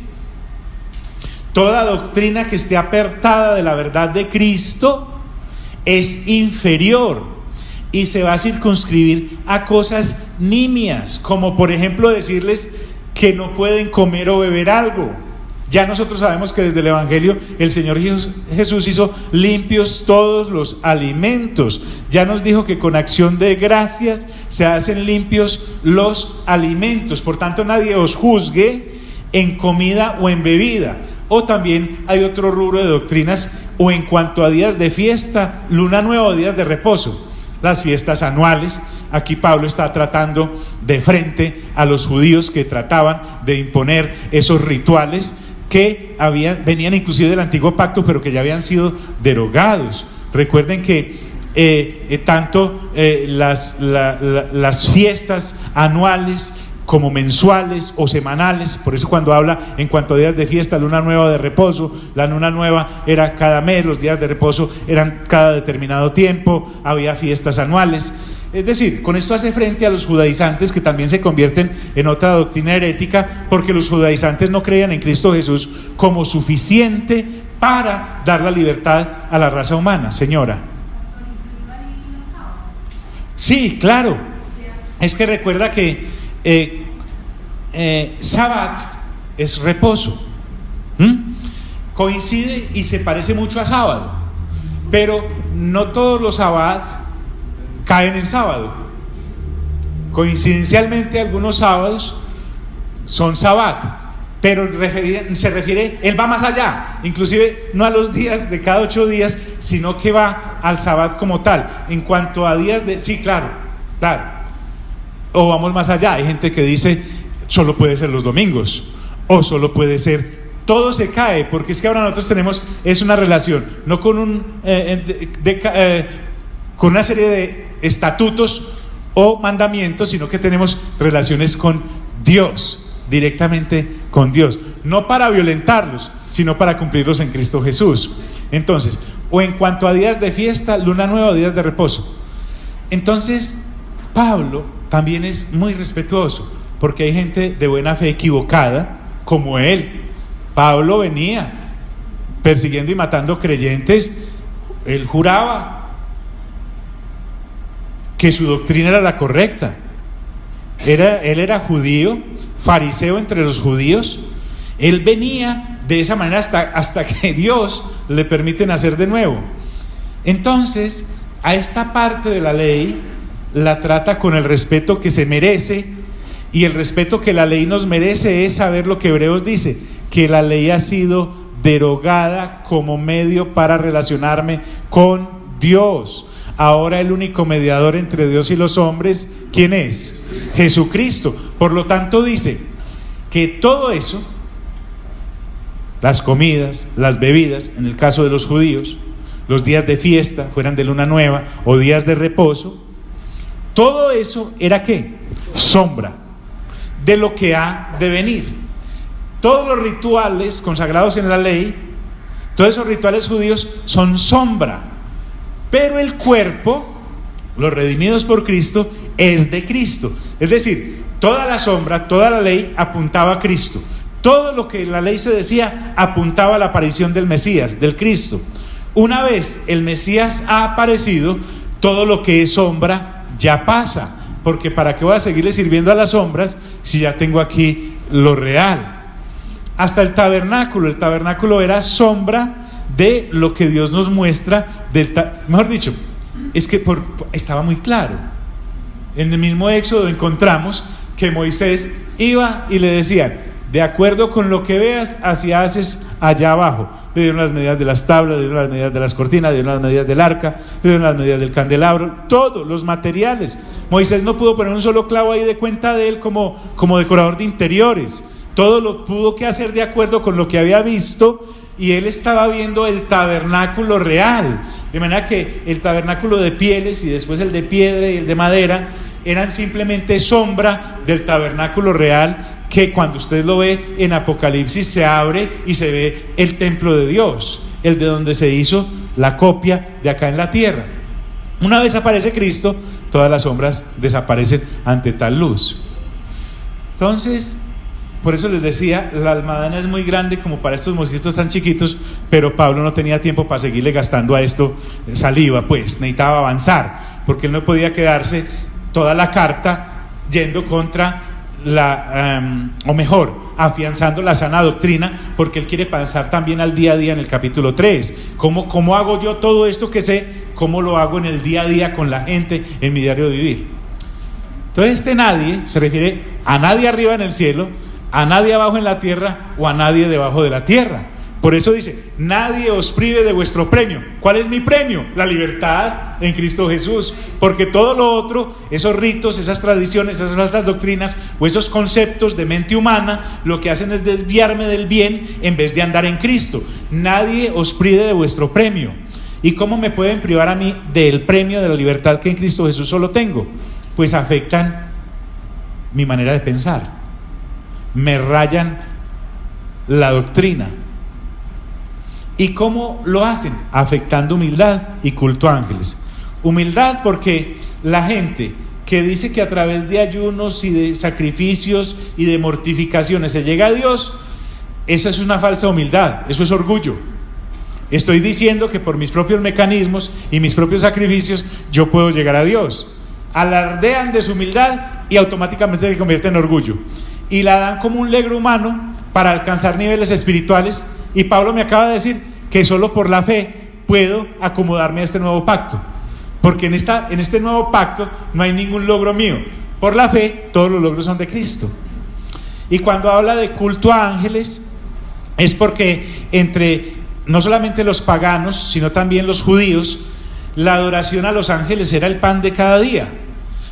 toda doctrina que esté apartada de la verdad de Cristo es inferior y se va a circunscribir a cosas nimias, como por ejemplo decirles que no pueden comer o beber algo. Ya nosotros sabemos que desde el Evangelio el Señor Jesús hizo limpios todos los alimentos. Ya nos dijo que con acción de gracias se hacen limpios los alimentos. Por tanto, nadie os juzgue en comida o en bebida. O también hay otro rubro de doctrinas, o en cuanto a días de fiesta, luna nueva o días de reposo, las fiestas anuales. Aquí Pablo está tratando de frente a los judíos que trataban de imponer esos rituales que venían inclusive del antiguo pacto, pero que ya habían sido derogados. Recuerden que tanto las fiestas anuales como mensuales o semanales, por eso cuando habla en cuanto a días de fiesta, luna nueva o de reposo, la luna nueva era cada mes, los días de reposo eran cada determinado tiempo, había fiestas anuales. Es decir, con esto hace frente a los judaizantes, que también se convierten en otra doctrina herética, porque los judaizantes no creían en Cristo Jesús como suficiente para dar la libertad a la raza humana. Señora. Sí, claro. Es que recuerda que Sabbat es reposo. Coincide y se parece mucho a sábado, pero no todos los Sabbat caen en sábado. Coincidencialmente algunos sábados son Sabbat, pero se refiere, él va más allá, inclusive no a los días de cada 8 días, sino que va al Sabbat como tal. En cuanto a días de, sí, claro, o vamos más allá, hay gente que dice, solo puede ser los domingos, o solo puede ser, todo se cae, porque es que ahora nosotros tenemos, es una relación, no con con una serie de estatutos o mandamientos, sino que tenemos relaciones con Dios, directamente con Dios, no para violentarlos, sino para cumplirlos en Cristo Jesús. Entonces, o en cuanto a días de fiesta, luna nueva, días de reposo. Entonces, Pablo también es muy respetuoso, porque hay gente de buena fe equivocada, como él. Pablo venía persiguiendo y matando creyentes. Él juraba que su doctrina era la correcta. Él era judío, fariseo entre los judíos. Él venía de esa manera hasta que Dios le permite nacer de nuevo. Entonces, a esta parte de la ley la trata con el respeto que se merece, y el respeto que la ley nos merece es saber lo que Hebreos dice, que la ley ha sido derogada como medio para relacionarme con Dios. Ahora el único mediador entre Dios y los hombres, ¿quién es? Jesucristo. Por lo tanto dice que todo eso, las comidas, las bebidas, en el caso de los judíos, los días de fiesta, fueran de luna nueva o días de reposo, todo eso era ¿qué? Sombra de lo que ha de venir. Todos los rituales consagrados en la ley, todos esos rituales judíos son sombra, pero el cuerpo, los redimidos por Cristo, es de Cristo. Es decir, toda la sombra, toda la ley apuntaba a Cristo. Todo lo que la ley se decía apuntaba a la aparición del Mesías, del Cristo. Una vez el Mesías ha aparecido, todo lo que es sombra ya pasa, porque ¿para qué voy a seguirle sirviendo a las sombras si ya tengo aquí lo real? Hasta el tabernáculo era sombra de lo que Dios nos muestra, mejor dicho, es que estaba muy claro. En el mismo Éxodo encontramos que Moisés iba y le decían, de acuerdo con lo que veas, así haces allá abajo. Le dieron las medidas de las tablas, le dieron las medidas de las cortinas, le dieron las medidas del arca, le dieron las medidas del candelabro, todos los materiales. Moisés no pudo poner un solo clavo ahí de cuenta de él como decorador de interiores. Todo lo tuvo que hacer de acuerdo con lo que había visto, y él estaba viendo el tabernáculo real. De manera que el tabernáculo de pieles y después el de piedra y el de madera eran simplemente sombra del tabernáculo real, que cuando usted lo ve en Apocalipsis se abre y se ve el templo de Dios, el de donde se hizo la copia de acá en la tierra. Una vez aparece Cristo, todas las sombras desaparecen ante tal luz. Entonces, por eso les decía, la almadana es muy grande como para estos mosquitos tan chiquitos, pero Pablo no tenía tiempo para seguirle gastando a esto saliva, pues necesitaba avanzar, porque él no podía quedarse toda la carta yendo contra afianzando la sana doctrina, porque él quiere pasar también al día a día en el capítulo 3. ¿Cómo hago yo todo esto que sé? ¿Cómo lo hago en el día a día con la gente en mi diario de vivir? Entonces este nadie se refiere a nadie arriba en el cielo, a nadie abajo en la tierra o a nadie debajo de la tierra. Por eso dice, nadie os prive de vuestro premio. ¿Cuál es mi premio? La libertad en Cristo Jesús. Porque todo lo otro, esos ritos, esas tradiciones, esas falsas doctrinas o esos conceptos de mente humana, lo que hacen es desviarme del bien en vez de andar en Cristo. Nadie os prive de vuestro premio. ¿Y cómo me pueden privar a mí del premio de la libertad que en Cristo Jesús solo tengo? Pues afectan mi manera de pensar, me rayan la doctrina. ¿Y cómo lo hacen? Afectando humildad y culto a ángeles. Humildad porque la gente que dice que a través de ayunos y de sacrificios y de mortificaciones se llega a Dios, esa es una falsa humildad, eso es orgullo. Estoy diciendo que por mis propios mecanismos y mis propios sacrificios yo puedo llegar a Dios. Alardean de su humildad y automáticamente se convierte en orgullo, y la dan como un logro humano para alcanzar niveles espirituales. Y Pablo me acaba de decir que solo por la fe puedo acomodarme a este nuevo pacto, porque en este nuevo pacto no hay ningún logro mío. Por la fe todos los logros son de Cristo. Y cuando habla de culto a ángeles, es porque entre no solamente los paganos, sino también los judíos, la adoración a los ángeles era el pan de cada día.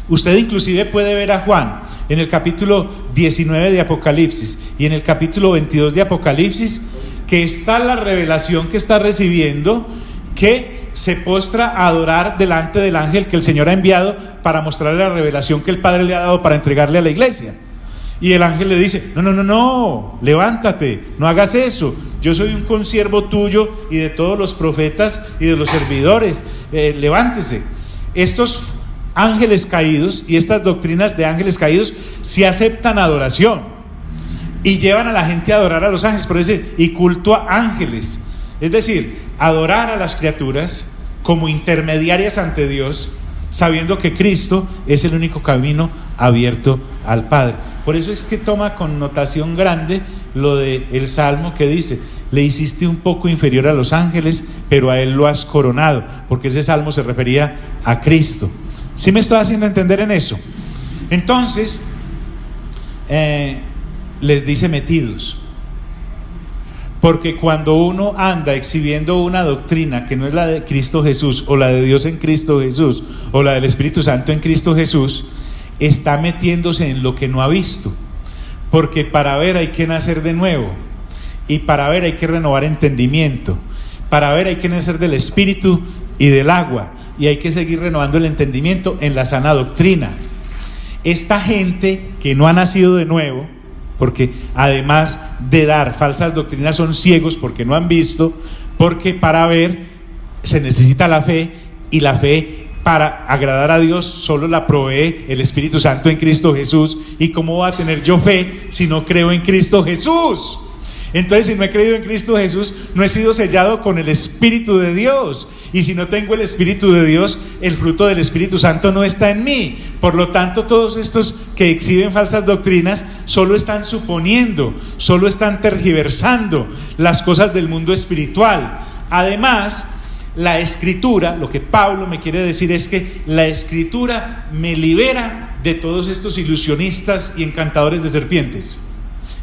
Usted inclusive puede ver a Juan en el capítulo 19 de Apocalipsis y en el capítulo 22 de Apocalipsis, que está la revelación que está recibiendo, que se postra a adorar delante del ángel que el Señor ha enviado para mostrarle la revelación que el Padre le ha dado para entregarle a la iglesia. Y el ángel le dice: no, levántate, no hagas eso, yo soy un consiervo tuyo y de todos los profetas y de los servidores, levántese. Estos ángeles caídos y estas doctrinas de ángeles caídos sí aceptan adoración y llevan a la gente a adorar a los ángeles, por eso y culto a ángeles, es decir, adorar a las criaturas como intermediarias ante Dios, sabiendo que Cristo es el único camino abierto al Padre. Por eso es que toma connotación grande lo del Salmo que dice: le hiciste un poco inferior a los ángeles, pero a él lo has coronado, porque ese Salmo se refería a Cristo. ¿Sí me estoy haciendo entender en eso? Entonces, les dice metidos, porque cuando uno anda exhibiendo una doctrina que no es la de Cristo Jesús, o la de Dios en Cristo Jesús, o la del Espíritu Santo en Cristo Jesús, está metiéndose en lo que no ha visto, porque para ver hay que nacer de nuevo, y para ver hay que renovar entendimiento, para ver hay que nacer del Espíritu y del agua, y hay que seguir renovando el entendimiento en la sana doctrina. Esta gente que no ha nacido de nuevo, porque además de dar falsas doctrinas son ciegos porque no han visto, porque para ver se necesita la fe, y la fe para agradar a Dios solo la provee el Espíritu Santo en Cristo Jesús. ¿Y cómo va a tener yo fe si no creo en Cristo Jesús? Entonces, si no he creído en Cristo Jesús, no he sido sellado con el Espíritu de Dios, y si no tengo el Espíritu de Dios, el fruto del Espíritu Santo no está en mí. Por lo tanto, todos estos que exhiben falsas doctrinas solo están suponiendo, solo están tergiversando las cosas del mundo espiritual. Además, la Escritura, lo que Pablo me quiere decir es que la Escritura me libera de todos estos ilusionistas y encantadores de serpientes,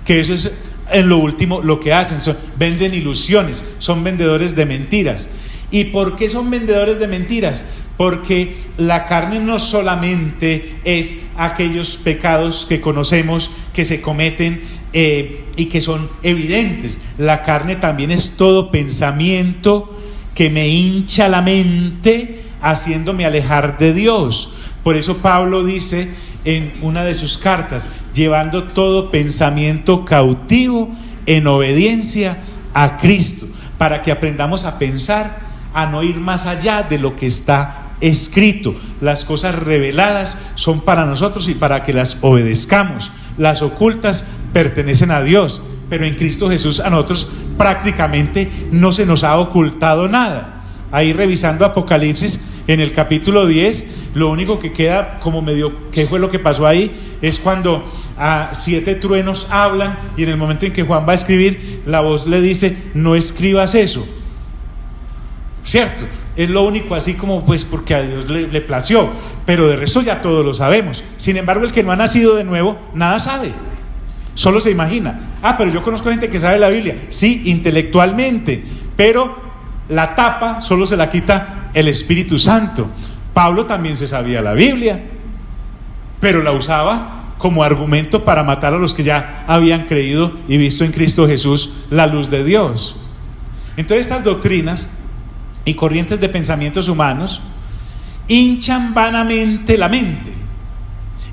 que eso es en lo último lo que hacen, venden ilusiones, son vendedores de mentiras. ¿Y por qué son vendedores de mentiras? Porque la carne no solamente es aquellos pecados que conocemos, que se cometen y que son evidentes. La carne también es todo pensamiento que me hincha la mente, haciéndome alejar de Dios. Por eso Pablo dice en una de sus cartas: llevando todo pensamiento cautivo en obediencia a Cristo, para que aprendamos a pensar, a no ir más allá de lo que está escrito. Las cosas reveladas son para nosotros y para que las obedezcamos. Las ocultas pertenecen a Dios, pero en Cristo Jesús a nosotros prácticamente no se nos ha ocultado nada. Ahí revisando Apocalipsis en el capítulo 10, lo único que queda como medio, ¿qué fue lo que pasó ahí? Es cuando 7 truenos hablan, y en el momento en que Juan va a escribir, la voz le dice: no escribas eso, ¿cierto? Es lo único así como pues porque a Dios le plació, pero de resto ya todos lo sabemos. Sin embargo, el que no ha nacido de nuevo nada sabe, solo se imagina. Pero yo conozco gente que sabe la Biblia, sí, intelectualmente, pero la tapa solo se la quita el Espíritu Santo. Pablo también se sabía la Biblia, pero la usaba como argumento para matar a los que ya habían creído y visto en Cristo Jesús la luz de Dios. Entonces, estas doctrinas y corrientes de pensamientos humanos hinchan vanamente la mente,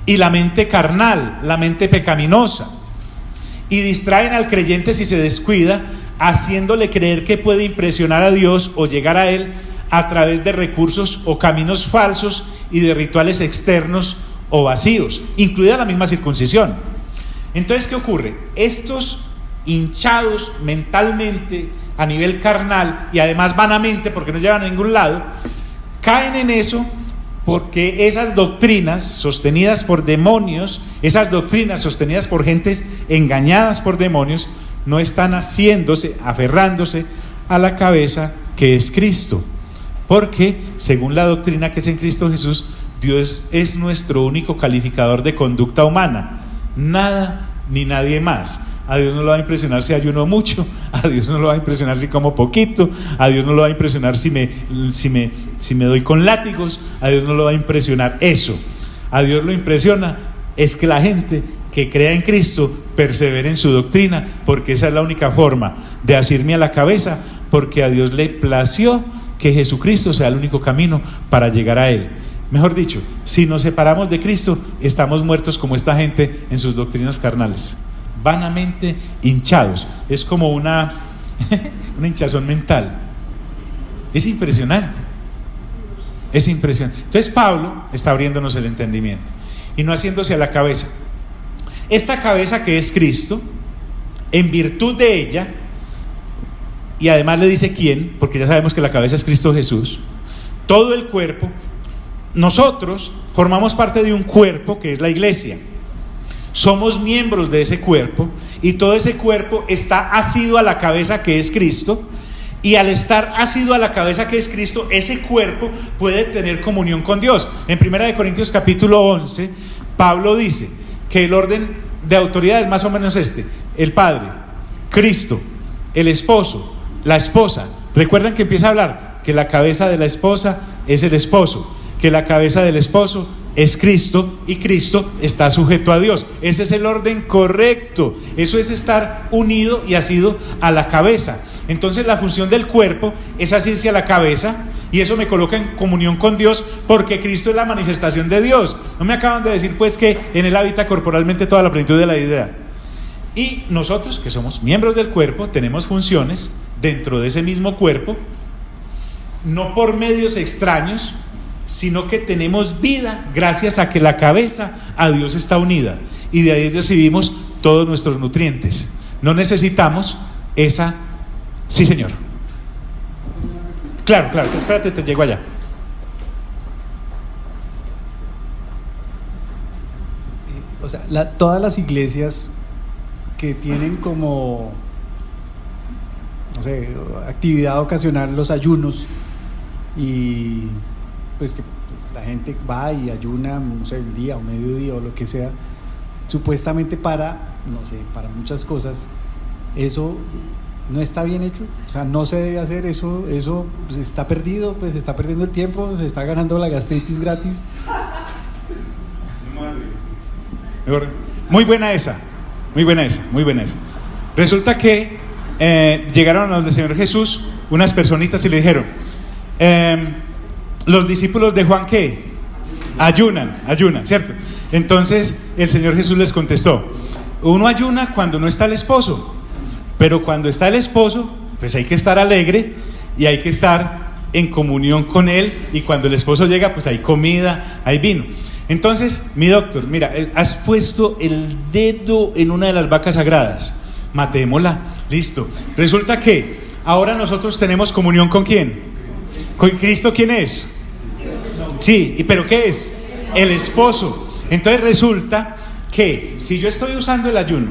y la mente carnal, la mente pecaminosa, y distraen al creyente si se descuida, haciéndole creer que puede impresionar a Dios o llegar a Él a través de recursos o caminos falsos y de rituales externos o vacíos, incluida la misma circuncisión. Entonces, ¿qué ocurre? Estos hinchados mentalmente a nivel carnal y además vanamente, porque no llevan a ningún lado, caen en eso porque esas doctrinas sostenidas por demonios, esas doctrinas sostenidas por gentes engañadas por demonios, no están aferrándose a la cabeza que es Cristo. Porque según la doctrina que es en Cristo Jesús, Dios es nuestro único calificador de conducta humana. Nada ni nadie más. A Dios no lo va a impresionar si ayuno mucho, a Dios no lo va a impresionar si como poquito, a Dios no lo va a impresionar si me doy con látigos, a Dios no lo va a impresionar eso. A Dios lo impresiona es que la gente que crea en Cristo persevere en su doctrina, porque esa es la única forma de asirme a la cabeza, porque a Dios le plació que Jesucristo sea el único camino para llegar a Él. Mejor dicho, si nos separamos de Cristo, estamos muertos como esta gente en sus doctrinas carnales, vanamente hinchados. Es como una hinchazón mental. Es impresionante. Es impresionante. Entonces Pablo está abriéndonos el entendimiento y no haciéndose a la cabeza. Esta cabeza que es Cristo, en virtud de ella, y además le dice quién, porque ya sabemos que la cabeza es Cristo Jesús, todo el cuerpo, nosotros formamos parte de un cuerpo que es la iglesia. Somos miembros de ese cuerpo y todo ese cuerpo está asido a la cabeza que es Cristo, y al estar asido a la cabeza que es Cristo, ese cuerpo puede tener comunión con Dios. En 1 Corintios capítulo 11, Pablo dice que el orden de autoridad es más o menos este: el Padre, Cristo, el esposo, la esposa. Recuerdan que empieza a hablar que la cabeza de la esposa es el esposo, que la cabeza del esposo es Cristo, y Cristo está sujeto a Dios. Ese es el orden correcto. Eso es estar unido y asido a la cabeza. Entonces la función del cuerpo es asirse a la cabeza, y eso me coloca en comunión con Dios, porque Cristo es la manifestación de Dios. No me acaban de decir pues que en Él habita corporalmente toda la plenitud de la deidad. Y nosotros, que somos miembros del cuerpo, tenemos funciones dentro de ese mismo cuerpo, no por medios extraños, sino que tenemos vida gracias a que la cabeza a Dios está unida, y de ahí recibimos todos nuestros nutrientes. No necesitamos esa... Sí, señor. Claro, espérate, te llego allá. O sea, todas las iglesias que tienen como, no sé, actividad ocasional los ayunos, y pues que pues, la gente va y ayuna, no sé, un día o mediodía o lo que sea, supuestamente para, no sé, para muchas cosas, eso no está bien hecho. O sea, no se debe hacer eso, pues está perdido, pues se está perdiendo el tiempo, se está ganando la gastritis gratis. Muy buena esa. Resulta que llegaron a donde el Señor Jesús unas personitas y le dijeron, los discípulos de Juan, ¿qué? Ayunan, ¿cierto? Entonces el Señor Jesús les contestó: uno ayuna cuando no está el esposo, pero cuando está el esposo, pues hay que estar alegre y hay que estar en comunión con él, y cuando el esposo llega, pues hay comida, hay vino. Entonces, mi doctor, mira, has puesto el dedo en una de las vacas sagradas, matémosla, listo. Resulta que ahora nosotros tenemos comunión ¿con quién? ¿Con Cristo? ¿Quién es? Sí, ¿pero qué es? El esposo. Entonces resulta que si yo estoy usando el ayuno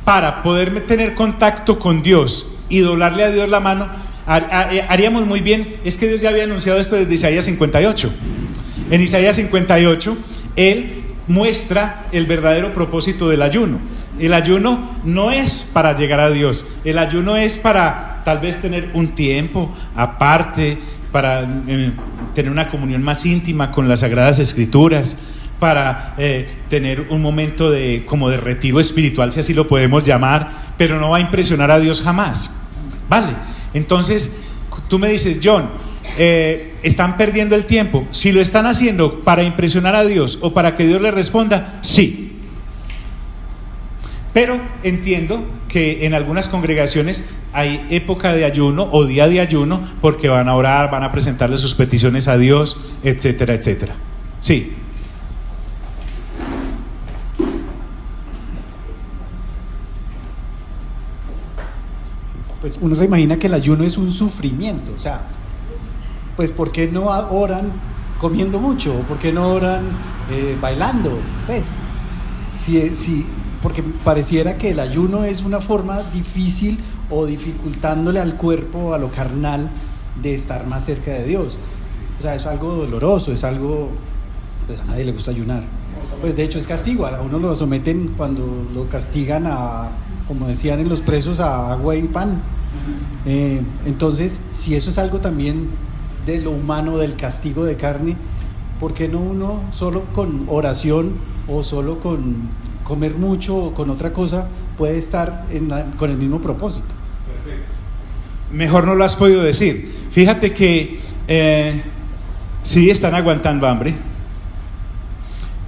para poderme tener contacto con Dios y doblarle a Dios la mano, haríamos muy bien. Es que Dios ya había anunciado esto desde Isaías 58. En Isaías 58 Él muestra el verdadero propósito del ayuno. El ayuno no es para llegar a Dios, el ayuno es para tal vez tener un tiempo aparte, para tener una comunión más íntima con las Sagradas Escrituras, para tener un momento como de retiro espiritual, si así lo podemos llamar, pero no va a impresionar a Dios jamás. Vale, entonces tú me dices, John, están perdiendo el tiempo. Si lo están haciendo para impresionar a Dios o para que Dios les responda, sí. Pero entiendo que en algunas congregaciones hay época de ayuno o día de ayuno, porque van a orar, van a presentarle sus peticiones a Dios, etcétera, etcétera. Sí. Pues uno se imagina que el ayuno es un sufrimiento. O sea, pues ¿por qué no oran comiendo mucho? ¿Por qué no oran bailando? Pues si porque pareciera que el ayuno es una forma difícil o dificultándole al cuerpo, a lo carnal, de estar más cerca de Dios. O sea, es algo doloroso, es algo, pues a nadie le gusta ayunar. Pues de hecho es castigo, a uno lo someten cuando lo castigan a, como decían en los presos, a agua y pan. Entonces, si eso es algo también de lo humano, del castigo de carne, ¿por qué no uno solo con oración o solo con comer mucho o con otra cosa puede estar con el mismo propósito? Perfecto. Mejor no lo has podido decir. Fíjate que sí están aguantando hambre.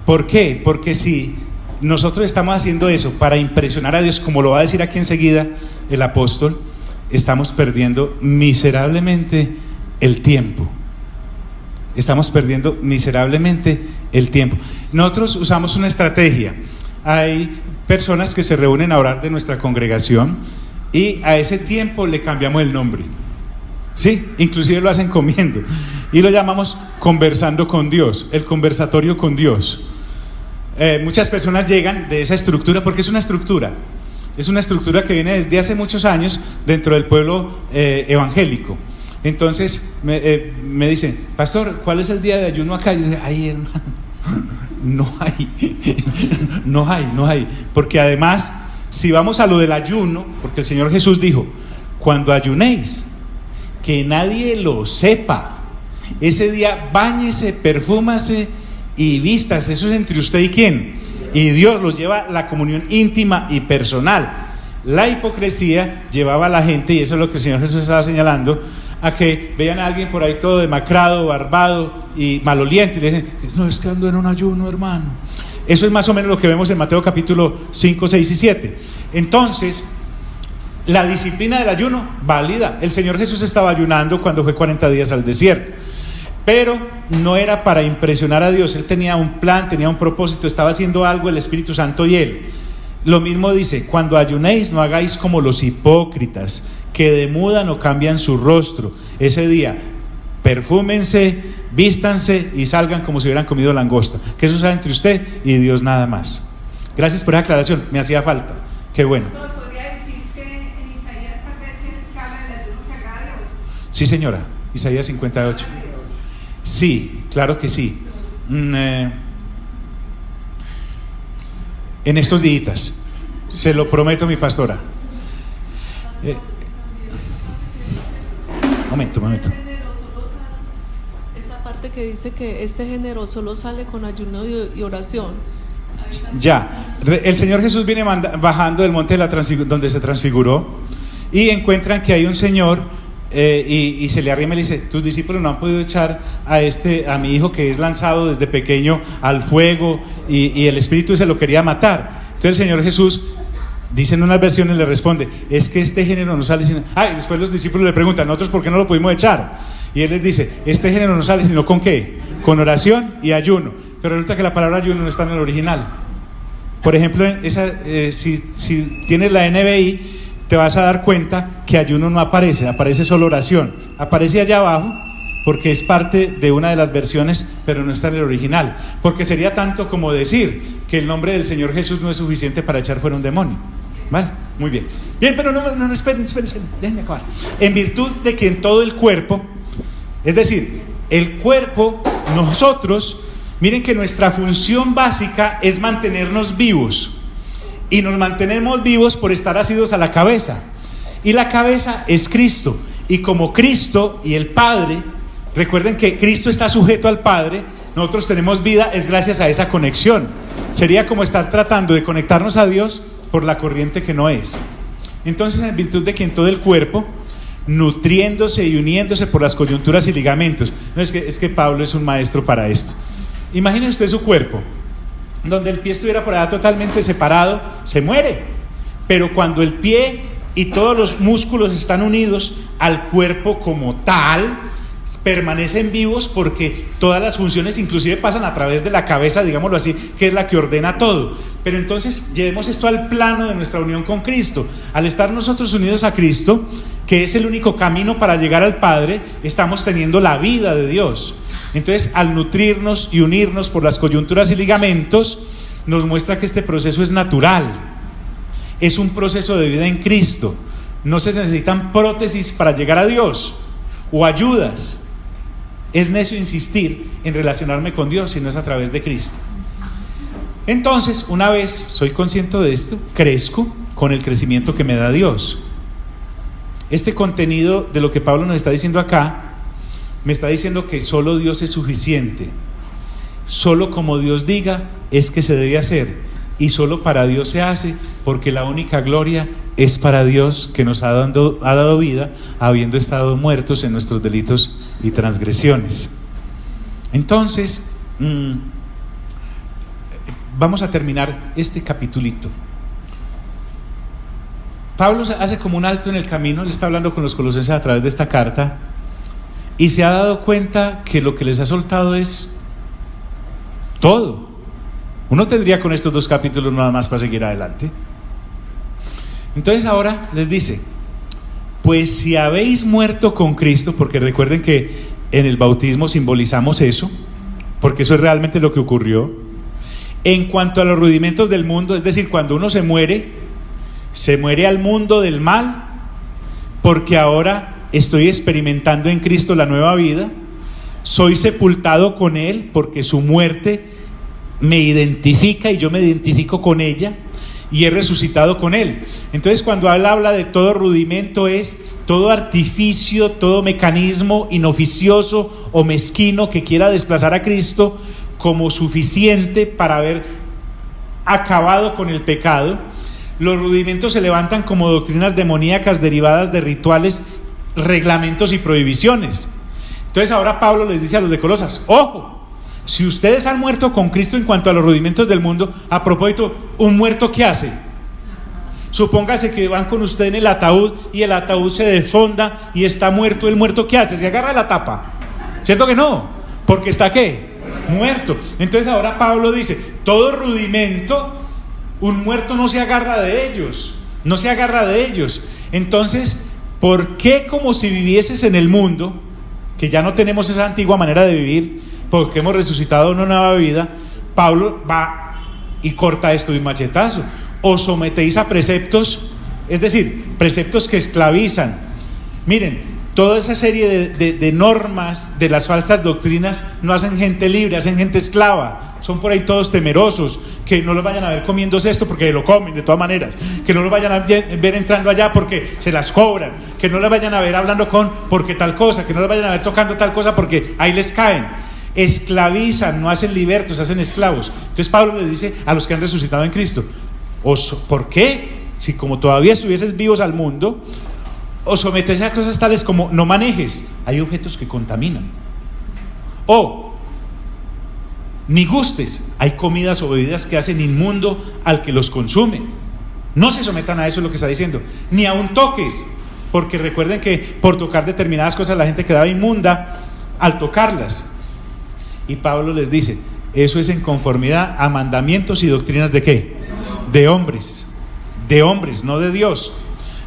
¿Por qué? Porque si nosotros estamos haciendo eso para impresionar a Dios, como lo va a decir aquí enseguida el apóstol, estamos perdiendo miserablemente el tiempo. Estamos perdiendo miserablemente el tiempo. Nosotros usamos una estrategia. Hay personas que se reúnen a orar de nuestra congregación y a ese tiempo le cambiamos el nombre. Sí, inclusive lo hacen comiendo y lo llamamos conversando con Dios, el conversatorio con Dios. Muchas personas llegan de esa estructura porque es una estructura que viene desde hace muchos años dentro del pueblo evangélico. Entonces me dicen: pastor, ¿cuál es el día de ayuno acá? Y yo digo: ay, hermano, no hay, porque además, si vamos a lo del ayuno, porque el Señor Jesús dijo: cuando ayunéis, que nadie lo sepa, ese día báñese, perfúmase y vístase. Eso es entre usted y quién, y Dios. Los lleva la comunión íntima y personal. La hipocresía llevaba a la gente, y eso es lo que el Señor Jesús estaba señalando, a que vean a alguien por ahí todo demacrado, barbado y maloliente y le dicen: no, es que ando en un ayuno, hermano. Eso es más o menos lo que vemos en Mateo capítulo 5, 6 y 7. Entonces, la disciplina del ayuno, válida. El Señor Jesús estaba ayunando cuando fue 40 días al desierto, pero no era para impresionar a Dios. Él tenía un plan, tenía un propósito, estaba haciendo algo el Espíritu Santo y él. Lo mismo dice: cuando ayunéis, no hagáis como los hipócritas, que demudan o cambian su rostro. Ese día perfúmense, vístanse y salgan como si hubieran comido langosta. Que eso sea entre usted y Dios, nada más. Gracias por esa aclaración, me hacía falta. Qué bueno. ¿Podría decirse en Isaías tal vez que habla del ayuno que agrada a Dios? Sí, señora, Isaías 58. Sí, claro que sí. En estos días, se lo prometo, mi pastora. Momento. Esa parte que dice que este género solo sale con ayuno y oración. Ya, el Señor Jesús viene bajando del monte de donde se transfiguró, y encuentran que hay un señor y se le arrima y le dice: tus discípulos no han podido echar a mi hijo que es lanzado desde pequeño al fuego, y el espíritu se lo quería matar. Entonces el Señor Jesús, dice en unas versiones, le responde: es que este género no sale sino... y después los discípulos le preguntan: nosotros ¿por qué no lo pudimos echar? Y él les dice: este género no sale sino ¿con qué? Con oración y ayuno. Pero resulta que la palabra ayuno no está en el original. Por ejemplo, si tienes la NBI, te vas a dar cuenta que ayuno no aparece solo oración. Aparece allá abajo porque es parte de una de las versiones, pero no está en el original. Porque sería tanto como decir que el nombre del Señor Jesús no es suficiente para echar fuera un demonio. ¿Vale? Muy bien. Bien, pero no, esperen, déjenme acabar. En virtud de que en todo el cuerpo, es decir, el cuerpo, nosotros, miren que nuestra función básica es mantenernos vivos. Y nos mantenemos vivos por estar asidos a la cabeza. Y la cabeza es Cristo. Y como Cristo y el Padre, recuerden que Cristo está sujeto al Padre, nosotros tenemos vida, es gracias a esa conexión. Sería como estar tratando de conectarnos a Dios por la corriente que no es. Entonces, en virtud de que en todo el cuerpo, nutriéndose y uniéndose por las coyunturas y ligamentos. No, es que Pablo es un maestro para esto. Imagine usted su cuerpo, donde el pie estuviera por allá totalmente separado, se muere. Pero cuando el pie y todos los músculos están unidos al cuerpo como tal, permanecen vivos, porque todas las funciones inclusive pasan a través de la cabeza, digámoslo así, que es la que ordena todo. Pero entonces llevemos esto al plano de nuestra unión con Cristo. Al estar nosotros unidos a Cristo, que es el único camino para llegar al Padre, estamos teniendo la vida de Dios. Entonces, al nutrirnos y unirnos por las coyunturas y ligamentos, nos muestra que este proceso es natural. Es un proceso de vida en Cristo. No se necesitan prótesis para llegar a Dios o ayudas. Es necio insistir en relacionarme con Dios si no es a través de Cristo. Entonces, una vez soy consciente de esto, crezco con el crecimiento que me da Dios. Este contenido de lo que Pablo nos está diciendo acá, me está diciendo que solo Dios es suficiente. Solo como Dios diga es que se debe hacer, y solo para Dios se hace, porque la única gloria es para Dios, que nos ha dado vida habiendo estado muertos en nuestros delitos y transgresiones. Entonces, vamos a terminar este capitulito. Pablo hace como un alto en el camino, él está hablando con los colosenses a través de esta carta, y se ha dado cuenta que lo que les ha soltado es todo. Uno tendría con estos 2 capítulos nada más para seguir adelante. Entonces ahora les dice: pues si habéis muerto con Cristo, porque recuerden que en el bautismo simbolizamos eso, porque eso es realmente lo que ocurrió, en cuanto a los rudimentos del mundo, es decir, cuando uno se muere al mundo del mal, porque ahora estoy experimentando en Cristo la nueva vida, soy sepultado con Él, porque su muerte me identifica y yo me identifico con ella, y he resucitado con Él. Entonces, cuando él habla de todo rudimento, es todo artificio, todo mecanismo inoficioso o mezquino que quiera desplazar a Cristo como suficiente para haber acabado con el pecado. Los rudimentos se levantan como doctrinas demoníacas derivadas de rituales, reglamentos y prohibiciones. Entonces ahora Pablo les dice a los de Colosas: ojo, si ustedes han muerto con Cristo en cuanto a los rudimentos del mundo, a propósito, ¿un muerto qué hace? Supóngase que van con usted en el ataúd y el ataúd se defonda y está muerto. ¿El muerto qué hace? Se agarra la tapa, ¿cierto que no? Porque está ¿qué? Muerto. Entonces ahora Pablo dice: todo rudimento, un muerto no se agarra de ellos, no se agarra de ellos. Entonces, ¿por qué, como si vivieses en el mundo, que ya no tenemos esa antigua manera de vivir, porque hemos resucitado una nueva vida? Pablo va y corta esto de un machetazo. Os sometéis a preceptos, es decir, preceptos que esclavizan. Miren, toda esa serie de normas de las falsas doctrinas no hacen gente libre, hacen gente esclava. Son por ahí todos temerosos, que no los vayan a ver comiéndose esto porque lo comen de todas maneras, que no los vayan a ver entrando allá porque se las cobran, que no los vayan a ver hablando porque tal cosa, que no los vayan a ver tocando tal cosa porque ahí les caen. Esclavizan, no hacen libertos, hacen esclavos. Entonces Pablo les dice a los que han resucitado en Cristo: ¿por qué? Si como todavía estuvieses vivos al mundo, os sometéis a cosas tales como no manejes, hay objetos que contaminan, o ni gustes, hay comidas o bebidas que hacen inmundo al que los consume. No se sometan a eso, es lo que está diciendo. Ni aun toques, porque recuerden que por tocar determinadas cosas la gente quedaba inmunda al tocarlas. Y Pablo les dice: eso es en conformidad a mandamientos y doctrinas ¿de qué? De hombres, no de Dios.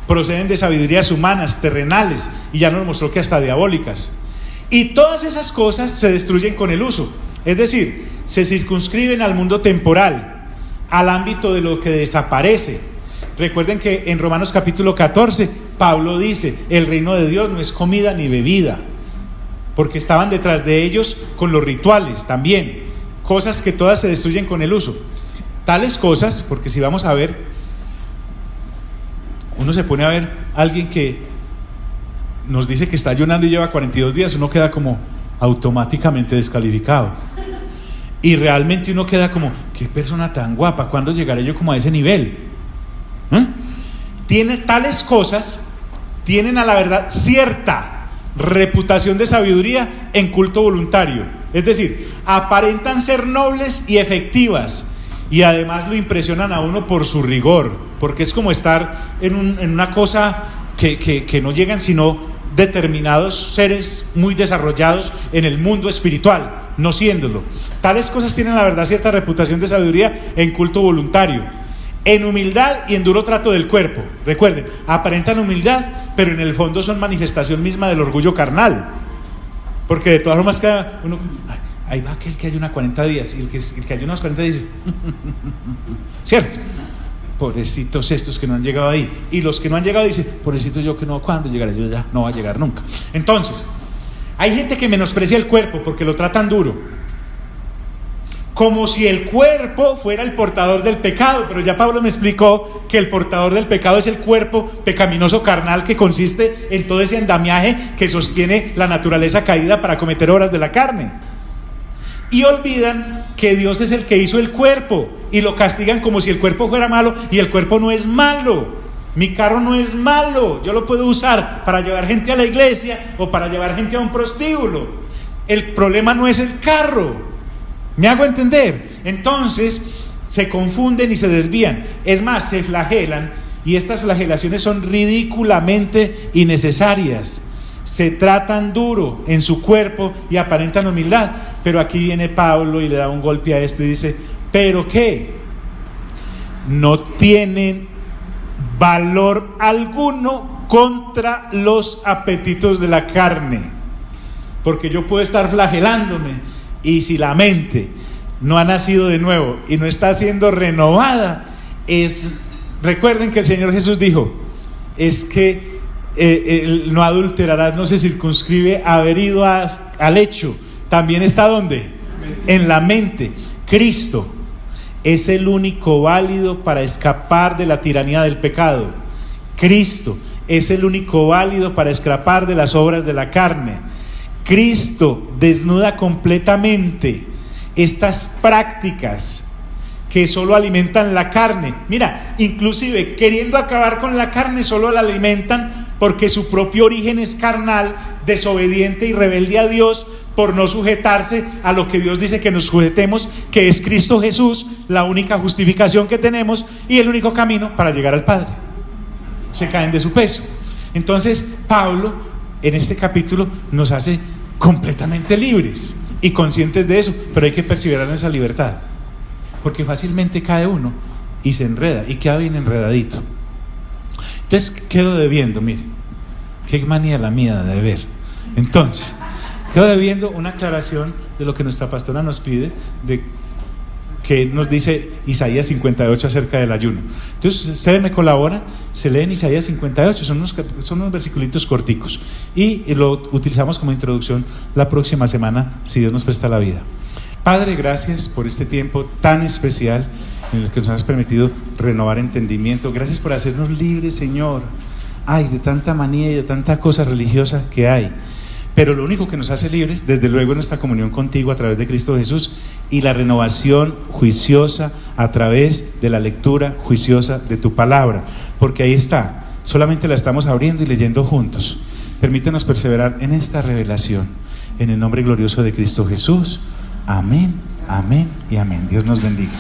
Proceden de sabidurías humanas, terrenales, y ya nos mostró que hasta diabólicas. Y todas esas cosas se destruyen con el uso. Es decir, se circunscriben al mundo temporal, al ámbito de lo que desaparece. Recuerden que en Romanos capítulo 14, Pablo dice: el reino de Dios no es comida ni bebida, porque estaban detrás de ellos con los rituales también, cosas que todas se destruyen con el uso. Tales cosas, porque si vamos a ver, uno se pone a ver a alguien que nos dice que está ayunando y lleva 42 días, uno queda como automáticamente descalificado. Y realmente uno queda como: qué persona tan guapa, ¿cuándo llegaré yo como a ese nivel? Tiene tales cosas, tienen a la verdad cierta reputación de sabiduría en culto voluntario. Es decir, aparentan ser nobles y efectivas, y además lo impresionan a uno por su rigor, porque es como estar en una cosa que no llegan sino determinados seres muy desarrollados en el mundo espiritual, no siéndolo. Tales cosas tienen la verdad cierta reputación de sabiduría en culto voluntario, en humildad y en duro trato del cuerpo. Recuerden, aparentan humildad, pero en el fondo son manifestación misma del orgullo carnal, porque de todas formas cada uno: ahí va aquel que ayuna 40 días, y el que ayuna los 40 días ¿cierto? Pobrecitos estos que no han llegado ahí. Y los que no han llegado dicen: pobrecito yo, que no, ¿cuándo llegaré yo? Ya no va a llegar nunca. Entonces, hay gente que menosprecia el cuerpo porque lo tratan duro, como si el cuerpo fuera el portador del pecado, pero ya Pablo me explicó que el portador del pecado es el cuerpo pecaminoso carnal, que consiste en todo ese andamiaje que sostiene la naturaleza caída para cometer obras de la carne. Y olvidan que Dios es el que hizo el cuerpo y lo castigan como si el cuerpo fuera malo, y el cuerpo no es malo. Mi carro no es malo, yo lo puedo usar para llevar gente a la iglesia o para llevar gente a un prostíbulo. El problema no es el carro. ¿Me hago entender? Entonces se confunden y se desvían. Es más, se flagelan, y estas flagelaciones son ridículamente innecesarias. Se tratan duro en su cuerpo y aparentan humildad. Pero aquí viene Pablo y le da un golpe a esto y dice: ¿pero qué? No tienen valor alguno contra los apetitos de la carne. Porque yo puedo estar flagelándome, y si la mente no ha nacido de nuevo y no está siendo renovada, recuerden que el Señor Jesús dijo, es que no adulterarás, no se circunscribe a haber ido al hecho, también está ¿dónde? En la mente. Cristo es el único válido para escapar de la tiranía del pecado. Cristo es el único válido para escapar de las obras de la carne. Cristo desnuda completamente estas prácticas que solo alimentan la carne. Mira, inclusive queriendo acabar con la carne, solo la alimentan porque su propio origen es carnal, desobediente y rebelde a Dios, por no sujetarse a lo que Dios dice que nos sujetemos, que es Cristo Jesús, la única justificación que tenemos y el único camino para llegar al Padre. Se caen de su peso. Entonces Pablo en este capítulo nos hace completamente libres y conscientes de eso, pero hay que perseverar en esa libertad, porque fácilmente cae uno y se enreda y queda bien enredadito. Entonces quedo debiendo, mire, qué manía la mía de deber. Entonces quedo debiendo una aclaración de lo que nuestra pastora nos pide, de que nos dice Isaías 58 acerca del ayuno. Entonces ustedes me colaboran, se leen Isaías 58, son unos versiculitos corticos, y lo utilizamos como introducción la próxima semana, si Dios nos presta la vida. Padre, gracias por este tiempo tan especial en el que nos has permitido renovar entendimiento. Gracias por hacernos libres, Señor, de tanta manía y de tanta cosa religiosa que hay. Pero lo único que nos hace libres, desde luego, es nuestra comunión contigo a través de Cristo Jesús, y la renovación juiciosa a través de la lectura juiciosa de tu palabra, porque ahí está, solamente la estamos abriendo y leyendo juntos. Permítenos perseverar en esta revelación, en el nombre glorioso de Cristo Jesús. Amén, amén y amén. Dios nos bendiga.